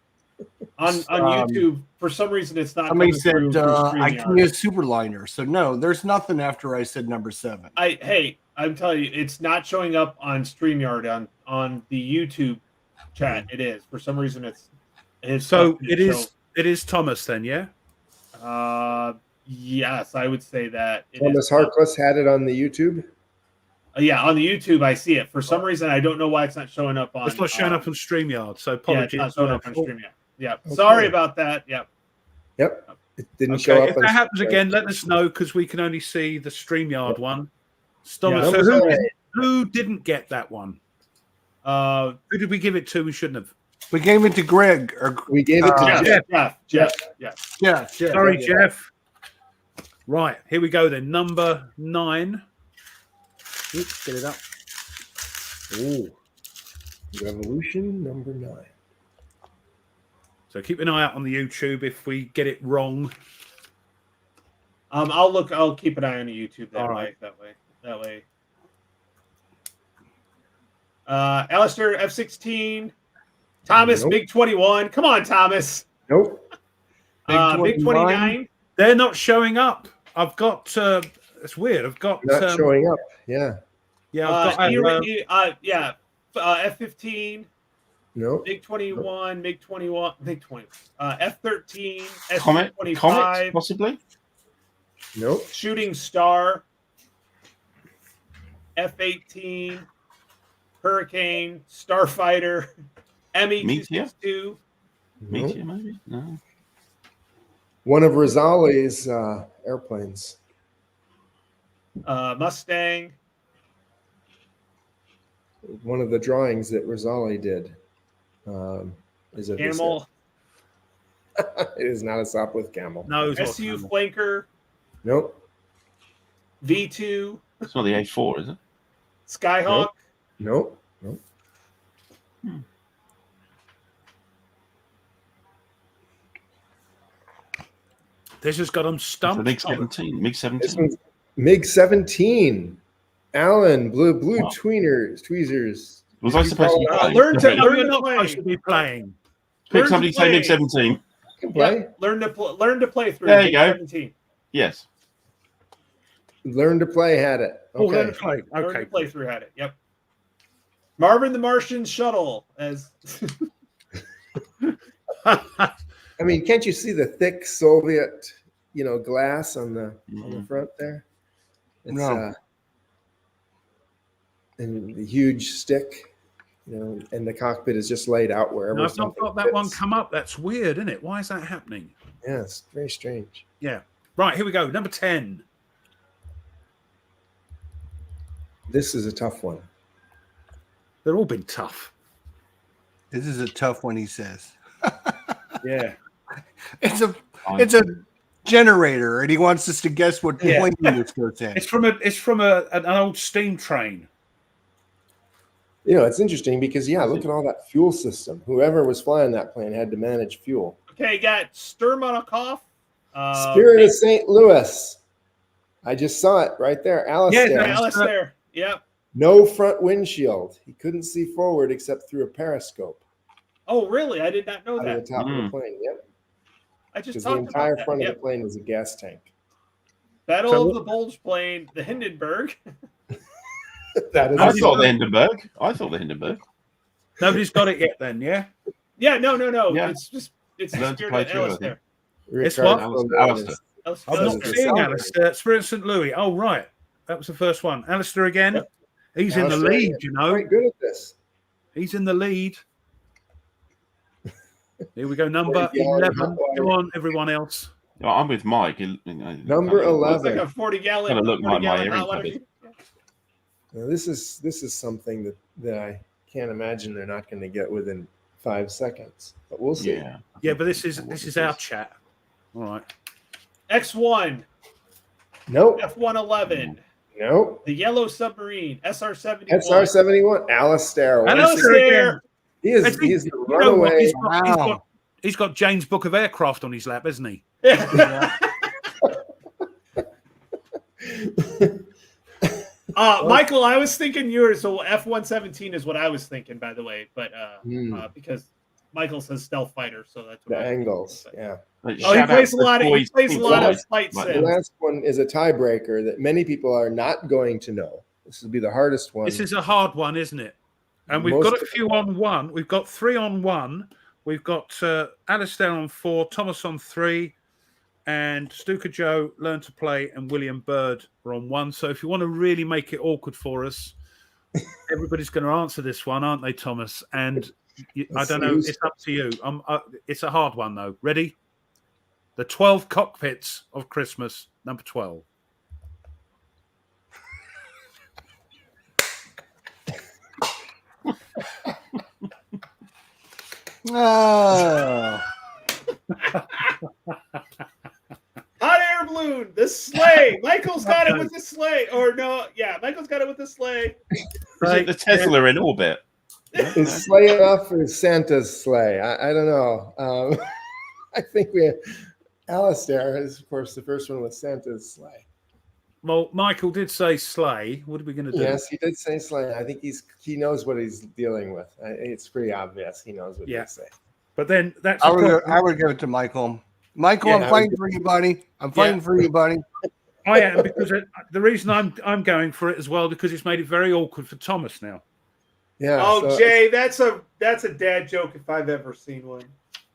YouTube, for some reason, it's not. somebody coming said through StreamYard. IKEA Superliner. So no, there's nothing after I said number 7. Hey, I'm telling you, it's not showing up on StreamYard on the YouTube chat. It is for some reason. It's So it is Thomas then, yeah. Yes, I would say that. Thomas Harkless had it on the YouTube. Yeah, on the YouTube, I see it. For some reason, I don't know why it's not showing up on. It's not showing up on StreamYard, so Yeah, it's apologies. not showing up on StreamYard. Yeah, Okay. sorry about that. Yeah. Yep. It didn't show Okay, up. if that happens again, let us know because we can only see the StreamYard one. Thomas, Number so seven. who didn't get that one? Who did we give it to? We shouldn't have. We gave it to Greg. Or We gave it to Jeff. Jeff. Yeah. Sorry, Jeff. Right, here we go then. Number 9. Oops, get it up. Ooh. Revolution number 9. So keep an eye out on the YouTube if we get it wrong. I'll look. I'll keep an eye on the YouTube that All way. right. That way. Alistair F-16. Thomas Nope. Big 21. Come on, Thomas. Nope. Big 29. They're not showing up. I've got. It's weird. I've got. Not showing up. Yeah. Yeah, I've got. F-15. Nope. Big 21. Big 21. Big 20. F-13. Comet, S-25. possibly. Nope. Shooting Star. F-18. Hurricane. Starfighter. Meteor? Me-262. Meteor, maybe? No. One of Rosali's airplanes. Mustang. One of the drawings that Rosali did is of this Camel. air- It is not a Sopwith Camel. No, it's not SU Camel. Flanker. Nope. V2. It's not the A4, is it? Skyhawk. Nope. Nope. This has got them It's the stumped. MiG 17. MiG This 17. one's MiG 17. Alan, blue Wow. tweezers. Was I supposed to be playing? learn to- No, learn you're to not play. supposed to be playing. Pick somebody say MiG 17. Can play. Yeah, learn to play through. There you go. 17. Yes. Learn to play had it. Oh, Okay. learn to play. Learn Okay. to play through had it. Yep. Marvin the Martian shuttle as I mean, can't you see the thick Soviet, glass on the front there? It's, No. and the huge stick, and the cockpit is just laid out wherever. No, I've not something got that one fits. come up. That's weird, isn't it? Why is that happening? Yeah, it's very strange. Yeah. Right, here we go. Number 10. This is a tough one. They've all been tough. This is a tough one, he says. Yeah. It's a generator, and he wants us to guess what plane this goes in. It's from an old steam train. You know, it's interesting because look at all that fuel system. Whoever was flying that plane had to manage fuel. Okay, you got Sturmanikoff. Spirit of St. Louis. I just saw it right there. Alistair. Alistair. Yep. No front windshield. He couldn't see forward except through a periscope. Oh, really? I did not know Out that. of the top of the plane. Yep. I just Because talked the entire about that. front Yep. of the plane was a gas tank. Battle of the Bulge plane, the Hindenburg. That is I thought the Hindenburg. Nobody's got it yet then, yeah? Yeah, no. Yeah. It's the Learn to Spirit play of too, I Alistair. It's what? Alistair. I'm not Alistair. seeing Alistair. Spirit of St. Louis. Oh, right. That was the first one. Alistair again. Yep. He's in the Alistair, lead, you know. Quite good at this. He's in the lead. Here we go. Number Yeah, 11. hot water. Come on, everyone else. Well, I'm with Mike. Number Looks 11. like a 40-gallon. Kinda look like my earrings hot water. a bit. Now, this is something that I can't imagine they're not going to get within 5 seconds, but we'll see. Yeah. Yeah, but this is our chat. All right. X1, Nope. F111, Nope. the Yellow Submarine, SR-71. SR-71. Alistair. Alistair. He is I think- he's the You know what? runaway. He's got Jane's Book of Aircraft on his lap, hasn't he? Michael, I was thinking yours. So F-117 is what I was thinking, by the way. But because Michael says stealth fighter, so that's what The I was angles. thinking. Yeah. Oh, he plays a lot of flight The sims. last one is a tiebreaker that many people are not going to know. This will be the hardest one. This is a hard one, isn't it? And we've Most got a of few on one. We've got 3 on 1. We've got Alistair on 4, Thomas on 3, and Stuka Joe, Learn to Play, and William Bird are on 1. So if you want to really make it awkward for us, everybody's going to answer this one, aren't they, Thomas? And I don't know. It's up to you. It's a hard one, though. Ready? The 12 Cockpits of Christmas, number 12. Oh. Hot air balloon, the sleigh. Michael's got it with the sleigh. Or no, yeah, Michael's got it with the sleigh. Is it the Tesla in orbit? Is sleigh enough or Santa's sleigh? I don't know. I think Alistair is, of course, the first one with Santa's sleigh. Well, Michael did say sleigh. What are we going to do? Yes, he did say sleigh. I think he knows what he's dealing with. It's pretty obvious. He knows what to say. But then that's I would give it to Michael. Michael, Yeah, I'm fighting for you, buddy. I'm fighting for you, buddy. I am, because the reason I'm going for it as well, because it's made it very awkward for Thomas now. Yeah. Oh, so- Jay, that's a dad joke if I've ever seen one.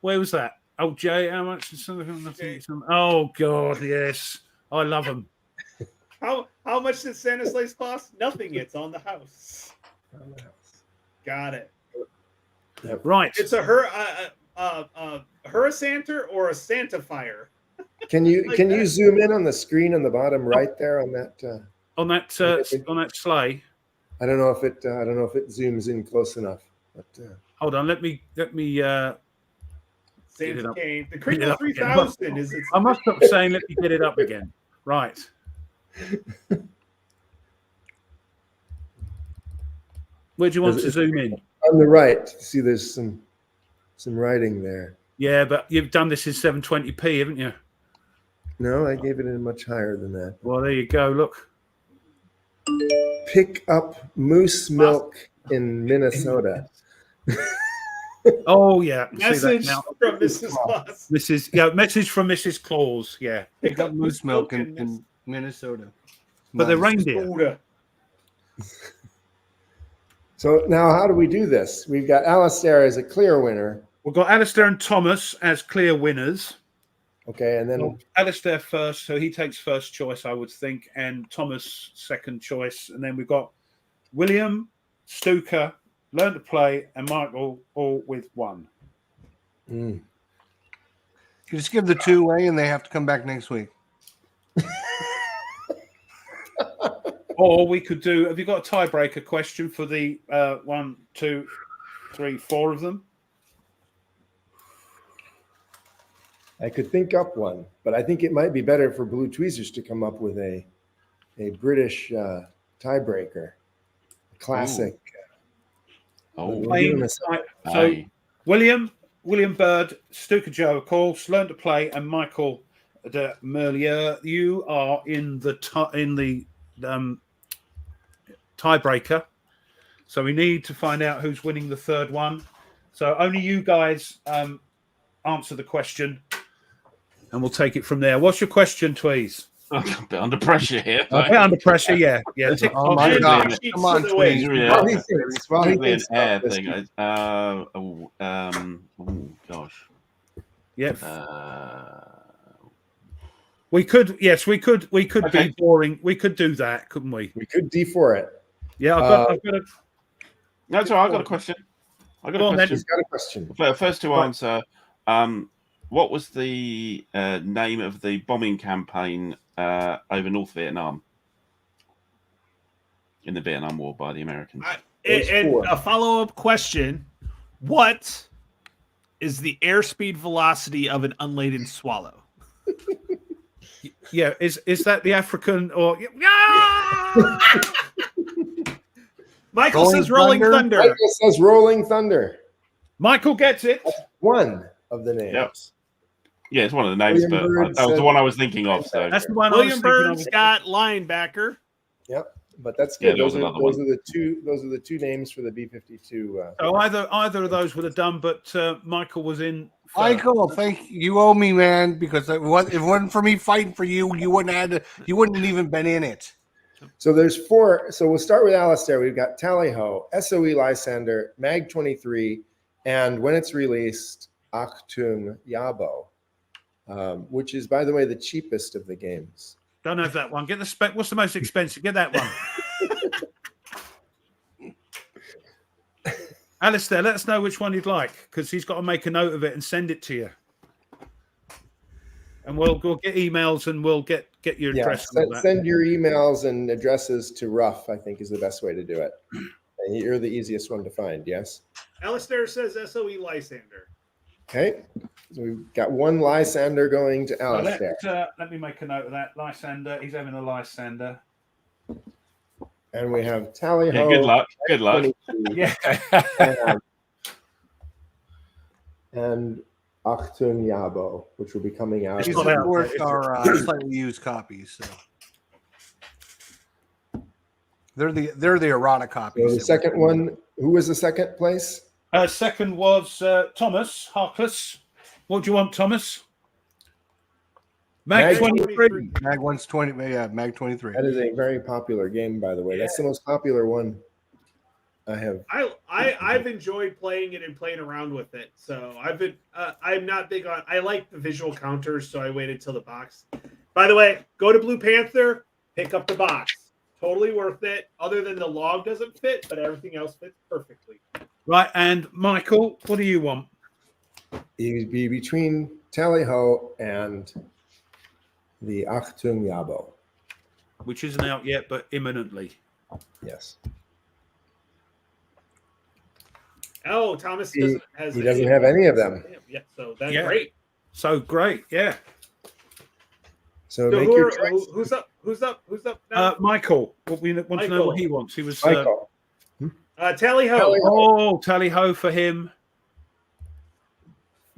Where was that? Oh, Jay, how much? Oh God, yes, I love them. How much did Santa's sleigh cost? Nothing. It's on the house. Got it. Right. It's a Hurricane or a Santa fire. Can you Like can that. you zoom in on the screen on the bottom right there on that? on that sleigh. I don't know if it zooms in close enough. But Hold on, let me. Get it Santa up. came. The Get it Kringle up 3000 is its. I must stop saying, let me get it up again. Right. Where do you want to zoom in? on the right, see there's some writing there. Yeah, but you've done this in 720p, haven't you? No, I gave it in much higher than that. Well, there you go. Look. Pick up moose milk in Minnesota. Oh yeah. Message from Mrs. Claus. Message from Mrs. Claus. Yeah. Pick up moose milk in Minnesota. But the Nice. reindeer. Minnesota. So now how do we do this? We've got Alistair as a clear winner. We've got Alistair and Thomas as clear winners. Okay, and then Alistair first, so he takes first choice, I would think, and Thomas second choice. And then we've got William, Stuka, Learn to Play, and Michael all with 1. You just give the 2 away and they have to come back next week. Or we could do, have you got a tiebreaker question for the 1, 2, 3, 4 of them. I could think up one, but I think it might be better for Blue Tweezers to come up with a British tiebreaker, classic. Oh, We'll give him a Right, so aye. William Bird, Stuka Joe, of course, Learn to Play, and Michael de Merlier, you are in the tiebreaker. So we need to find out who's winning the third one. So only you guys answer the question, and we'll take it from there. What's your question, Tweez? I'm a bit under pressure here. A bit under pressure, yeah. Tick Oh box. my Usually God! Cheats Come on, for the win. Tweez. Yeah. While he thinks, while he Usually an thinks air about this, thing. Oh gosh. Yeah. We could Okay. be boring. We could do that, couldn't we? we could D4 it. Yeah, I've got a That's all right. I got a question. Go on, then. He's got a question. First to Right. answer. What was the name of the bombing campaign over North Vietnam in the Vietnam War by the Americans? And a follow-up question: what is the airspeed velocity of an unladen swallow? Yeah, is that the African or Michael Rolling says "Rolling Thunder? Thunder." Michael says Rolling Thunder. Michael gets it? One of the names. Yep. Yeah, it's one of the names, William but Byrd that was the said- one I was thinking of. So That's the one. William Bird's got linebacker. Yep. But that's Yeah, good. there was those are another one. the two names for the B-52. So either of those would have done, but Michael was in. First. Michael, thank you. You owe me, man. Because if it wasn't for me fighting for you, you wouldn't have even been in it. So there's 4. So we'll start with Alistair. We've got Tally-Ho, SOE Lysander, Mag-23, and when it's released, Achtung Yabo, which is, by the way, the cheapest of the games. Don't have that one. Get the spec. What's the most expensive? Get that one. Alistair, let us know which one you'd like, because he's got to make a note of it and send it to you. And we'll get emails and we'll get your Yeah, address. and all that. send your emails and addresses to Ruff, I think is the best way to do it. And you're the easiest one to find, yes? Alistair says SOE Lysander. Okay. So we've got one Lysander going to So Alistair. let me make a note of that. Lysander, he's having a Lysander. And we have Tally-Ho. yeah, good luck. Good luck. 22, Yeah. and Achtung Yabo, which will be coming out. These not out, of course it's- are slightly used copies, so they're the errata copies. So the second one, who was the second place? Second was Thomas Harkless. What do you want, Thomas? Mag Mag 23. Mag 120, yeah, Mag 23. That is a very popular game, by the way. That's the most popular one I have. I've enjoyed playing it and playing around with it. So I'm not big on. I like the visual counters, so I waited till the box. By the way, go to Blue Panther, pick up the box. Totally worth it. Other than the log doesn't fit, but everything else fits perfectly. Right, and Michael, what do you want? You'd be between Tally-Ho and the Achtung Yabo. Which isn't out yet, but imminently. Yes. Oh, Thomas He doesn't doesn't have any of them. Yeah, so that's Yeah. great. So great, yeah. So So make your choice. who's up? Who's up now? Michael, what we want to know Michael. what he wants. He was Michael. Tally-Ho. Tally-Ho. tally-ho for him.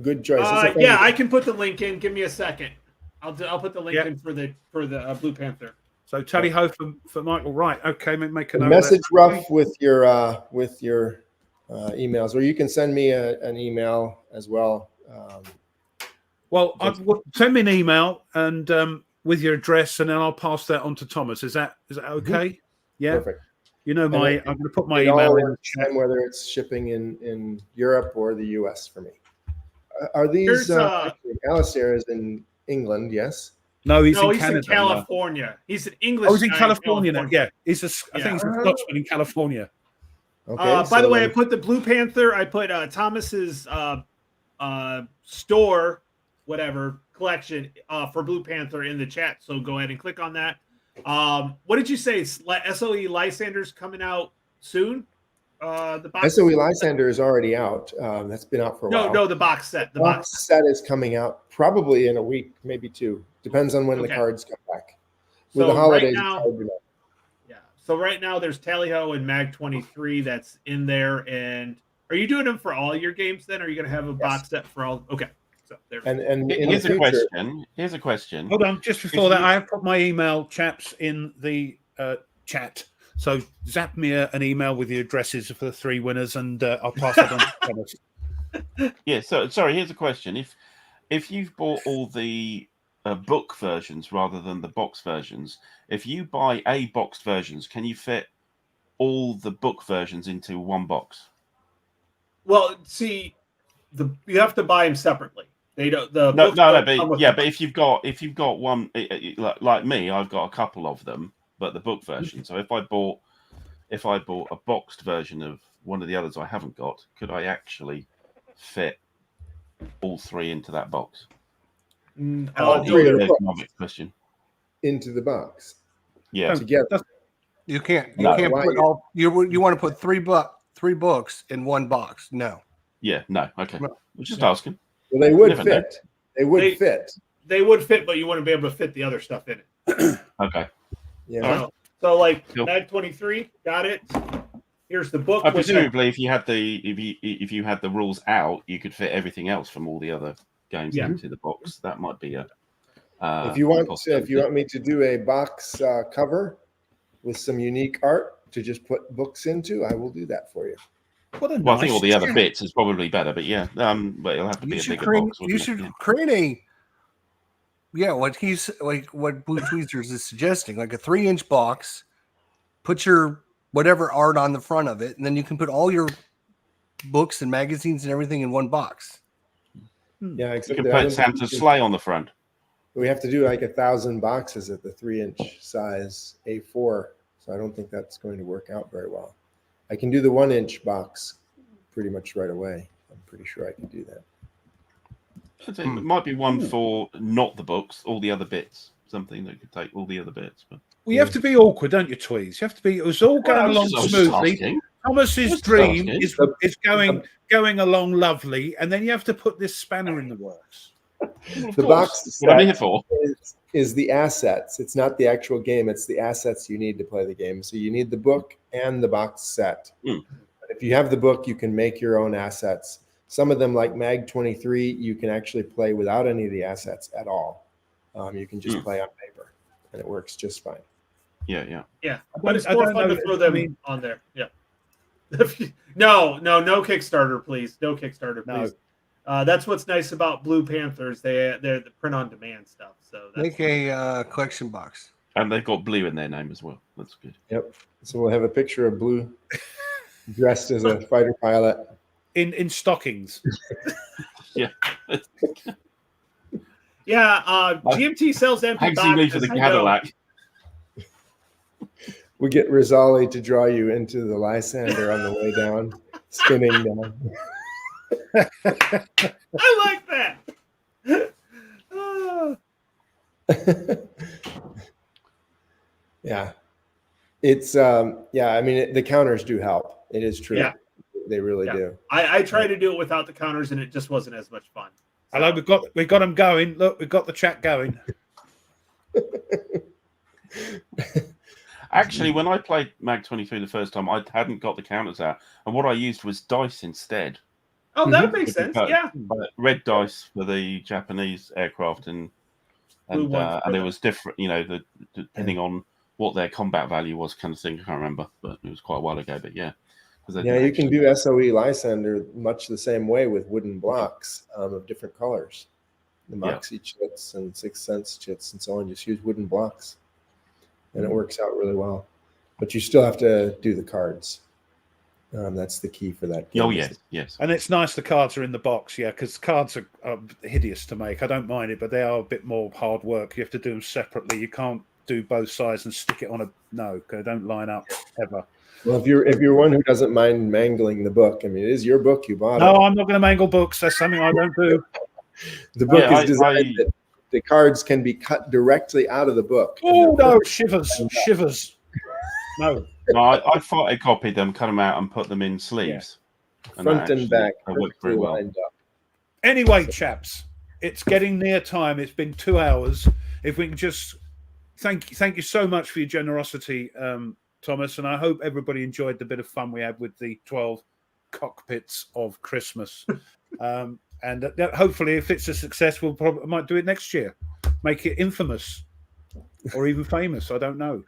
Good choice. It's a Yeah, fun- I can put the link in. Give me a second. I'll put the link Yeah. in for the Blue Panther. So tally-ho for Michael. Right, okay, make a note. message of that. Ruff with your emails, or you can send me an email as well. Well, send me an email and with your address, and then I'll pass that on to Thomas. Is that okay? Yeah. Perfect. You know I'm going to put my It all email in. works, and whether it's shipping in Europe or the US for me. Are these? Here's, actually, Alistair is in England, yes. No, he's No, in he's Canada. in California. He's an English. Oh, he's in guy California now. Yeah, I think Yeah. he's a Scotsman in California. Okay. By so the way, I then- put the Blue Panther. I put Thomas's store, whatever collection for Blue Panther in the chat. So go ahead and click on that. What did you say? SOE Lysander's coming out soon, The box. SOE Lysander is already out. That's been out for a while. No, the box set. The box. Set is coming out probably in a week, maybe 2. Depends on when the Okay. cards come back. With So the holidays, right now, it's hard to know. yeah. So right now there's Tally-Ho and Mag 23 that's in there. And are you doing them for all your games then? Are you going to have a box set for all? Okay. So there. And in Here's the a future, question. Here's a question. Hold on, just before that, I have put my email, chaps, in the chat. So zap me an email with the addresses for the 3 winners, and I'll pass it on to Thomas. Yeah. So sorry. Here's a question. If you've bought all the book versions rather than the box versions, if you buy a boxed versions, can you fit all the book versions into one box? Well, see, you have to buy them separately. They don't. The No, books don't come but with yeah, them. but if you've got one like me, I've got a couple of them, but the book version. So if I bought a boxed version of one of the others I haven't got, could I actually fit all 3 into that box? all 3 of the books Economic question. into the box Yeah. together. You can't. You No. can't Why? put all. You want to put three books in one box? No. Yeah. No. Okay. No. I'm just asking. Well, they would Never know. fit. They would fit. They would fit, but you wouldn't be able to fit the other stuff in it. Okay. Yeah. All right. So like Cool. Mag 23, got it. Here's the book. with Presumably, if you had the rules out, you could fit everything else from all the other games Yeah. into the box. That might be a. If you want possibility. me to do a box cover with some unique art to just put books into, I will do that for you. What a Well, I think nice all the other chat. bits is probably better, but yeah, but it'll have to be You a should bigger create. box. You wouldn't it? should Yeah. create a. Yeah, what Blue Tweezers is suggesting, like a 3-inch box. Put your whatever art on the front of it, and then you can put all your books and magazines and everything in one box. Yeah, You except can that I put don't think Santa's sleigh on the front. we have to do like 1,000 boxes at the 3-inch size A4, so I don't think that's going to work out very well. I can do the 1-inch box pretty much right away. I'm pretty sure I can do that. It might be one for not the books, all the other bits. Something that could take all the other bits. But Well, you have to be awkward, don't you, Tweez? You have to be. It was all going along smoothly. Thomas's Just dream asking. is going along lovely, and then you have to put this spanner in the works. The box What I'm here set for. is the assets. It's not the actual game. It's the assets you need to play the game. So you need the book and the box set. If you have the book, you can make your own assets. Some of them, like Mag 23, you can actually play without any of the assets at all. You can just play on paper, and it works just fine. Yeah. Yeah, but it's I more don't fun know, to throw I them mean- on there. Yeah. No Kickstarter, please. No Kickstarter, No. please. That's what's nice about Blue Panthers. They're the print on demand stuff. So that's Make a collection box. And they've got blue in their name as well. That's good. Yep. So we'll have a picture of Blue dressed as a fighter pilot. In stockings. yeah. GMT sells empty Hagsy me for boxes. the Cadillac. We get Rosali to draw you into the Lysander on the way down, spinning down. I like that. Yeah. It's I mean the counters do help. It is true. Yeah. They really Yeah. do. I tried to do it without the counters, and it just wasn't as much fun. Hello, we've got them going. Look, we've got the chat going. Actually, when I played Mag 23 the first time, I hadn't got the counters out, and what I used was dice instead. Oh, that makes sense. But- Yeah. but red dice for the Japanese aircraft, Blue and ones for it the- was different. You know, depending on what their combat value was, kind of thing. I can't remember, but it was quite a while ago. But yeah, Yeah, you can do SOE Lysander much the same way with wooden blocks of different colors. The Moxie chits and Sixth Sense chits and so on. Just use wooden blocks, and it works out really well. But you still have to do the cards. That's the key for that game. Oh yes. And it's nice the cards are in the box, yeah, because cards are hideous to make. I don't mind it, but they are a bit more hard work. You have to do them separately. You can't do both sides and stick it on because they don't line up ever. Well, if you're one who doesn't mind mangling the book, I mean, it is your book. You bought No, it. I'm not going to mangle books. That's something I don't do. The book Yeah, is designed that the cards can be cut directly out of the book. Oh no, shivers. No. No, I thought I copied them, cut them out, and put them in sleeves. And Front and back, that worked very well. lined up. Anyway, chaps, it's getting near time. It's been 2 hours. If we can just thank you so much for your generosity, Thomas, and I hope everybody enjoyed the bit of fun we had with the 12 cockpits of Christmas. And hopefully, if it's a success, we'll probably might do it next year. Make it infamous or even famous. I don't know.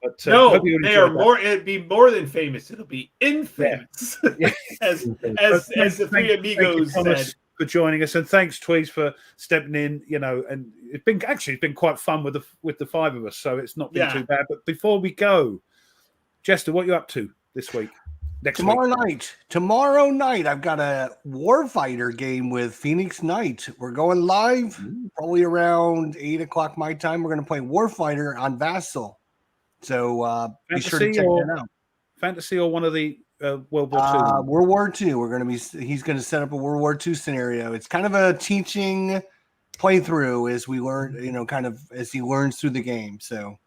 But, No, hope you they enjoyed are that. more. It'd be more than famous. It'll be infamous, Yeah. as But the three thank you, amigos Thomas, said. for joining us, and thanks, Tweez, for stepping in. And it's been quite fun with the five of us, so it's not been too bad. But before we go, Jester, what are you up to this week? Tomorrow night, I've got a Warfighter game with Phoenix Knight. We're going live probably around 8 o'clock my time. We're going to play Warfighter on Vassal. So be sure to check that out. Fantasy or one of the World War II? World War II. He's going to set up a World War II scenario. It's kind of a teaching playthrough as we learn, kind of as he learns through the game. So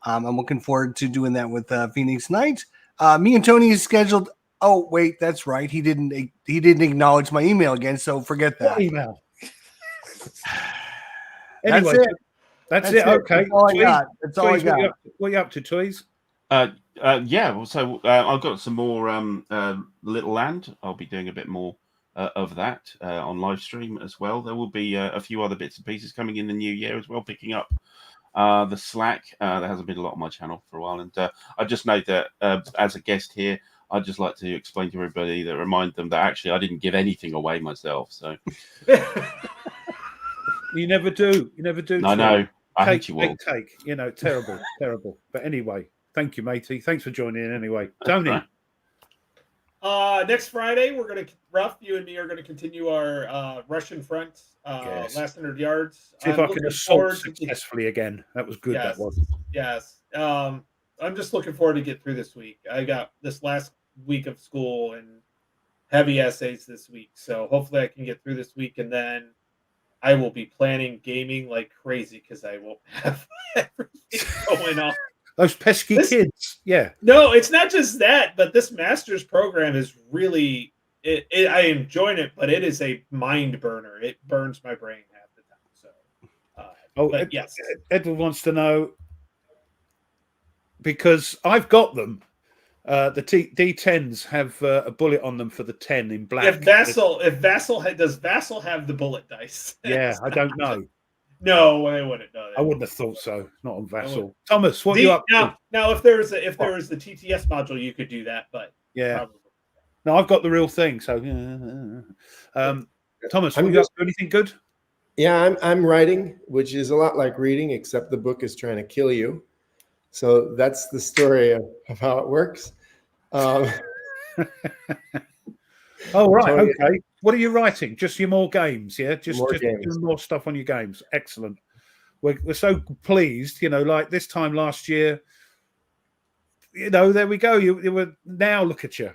I'm looking forward to doing that with Phoenix Knight. Me and Tony is scheduled. Oh, wait, that's right. He didn't acknowledge my email again, so forget that. What email? That's Anyway, it. that's it. Okay. That's all I Tweez, got. That's all I Tweez, got. what are you up to, Tweez? Yeah. Well, so I've got some more Little Land. I'll be doing a bit more of that on live stream as well. There will be a few other bits and pieces coming in the new year as well, picking up the Slack. There hasn't been a lot on my channel for a while, and I just note that as a guest here, I'd just like to explain to everybody that remind them that actually I didn't give anything away myself. So You never do. You never do. I know. I hate you all. Take. Terrible, terrible. But anyway, thank you, matey. Thanks for joining in. Anyway, Tony. Next Friday, Ruff, you and me are gonna continue our Russian front, Yes. last 100 yards. See if I can assault successfully again. That was good. Yes. That was. Yes. I'm just looking forward to get through this week. I got this last week of school and heavy essays this week. So hopefully I can get through this week, and then I will be planning gaming like crazy because I won't have everything going on. Those pesky kids. Yeah. No, it's not just that, but this master's program is really I enjoy it, but it is a mind burner. It burns my brain half the time. So but yes. Edward wants to know, because I've got them. The D10s have a bullet on them for the 10 in black. Does Vassal have the bullet dice? Yeah, I don't know. No, I wouldn't know. I wouldn't have thought so. Not on Vassal. Thomas, what are you up to? Now, if there was the TTS module, you could do that. But yeah, probably. No, I've got the real thing. So, Thomas, what are you up to? Anything good? Yeah, I'm writing, which is a lot like reading, except the book is trying to kill you. So that's the story of how it works. Oh, right. Tony, okay. What are you writing? Just your more games, yeah? Just games. doing more stuff on your games. Excellent. We're so pleased, like this time last year, there we go. You were, now look at you.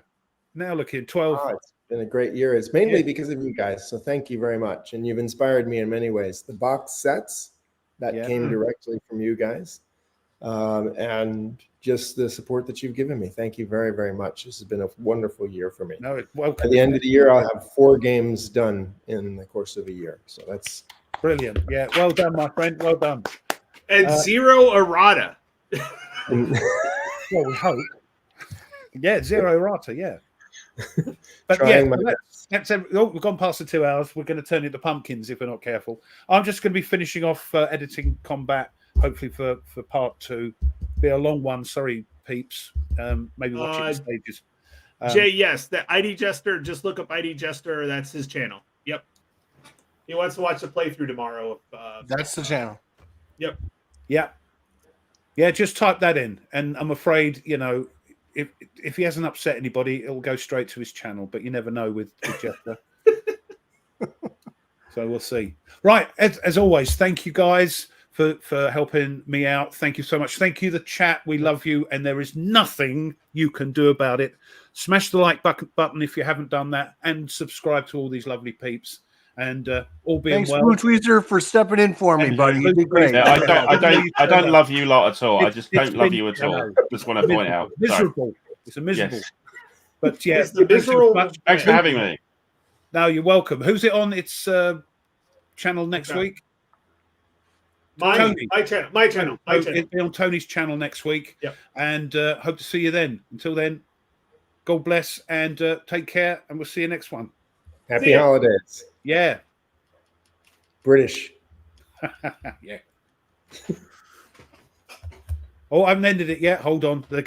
Now look at 12. Oh, it's been a great year. It's mainly because of you guys. So thank you very much. And you've inspired me in many ways. The box sets that came directly from you guys. And just the support that you've given me. Thank you very, very much. This has been a wonderful year for me. No, at the end of the year, I'll have 4 games done in the course of a year. So that's brilliant. Yeah, well done, my friend. Well done. And 0 errata. Well, we hope. Yeah, 0 errata. Yeah. But we've gone past the 2 hours. We're going to turn into pumpkins if we're not careful. I'm just going to be finishing off editing Combat. Hopefully for part 2. Be a long one. Sorry, peeps. Maybe watch it in stages. Jay, yes, the ID Jester. Just look up ID Jester. That's his channel. Yep. He wants to watch the playthrough tomorrow. That's the channel. Yep. Yeah. Yeah. Just type that in, and I'm afraid if he hasn't upset anybody, it'll go straight to his channel. But you never know with Jester. So we'll see. Right. As always, thank you guys for helping me out. Thank you so much. Thank you, the chat. We love you, and there is nothing you can do about it. Smash the like button if you haven't done that, and subscribe to all these lovely peeps. And all being Thanks, well, Blue Tweezer, for stepping in for me, And, buddy. You did great. Yeah, I don't love you lot at all. I just It's don't love been- you at I all. know. Just want to point out. Sorry. Miserable. It's a miserable. Yes. But yeah, It's the thanks so miserable- much. Thanks for having me. No, you're welcome. Who's it on? It's channel next Okay. week. My channel. It'll be on Tony's channel next week. Yep. And hope to see you then. Until then, God bless and take care. And we'll see you next one. Happy holidays. Yeah. British. Yeah. Oh, I haven't ended it yet. Hold on. They're going.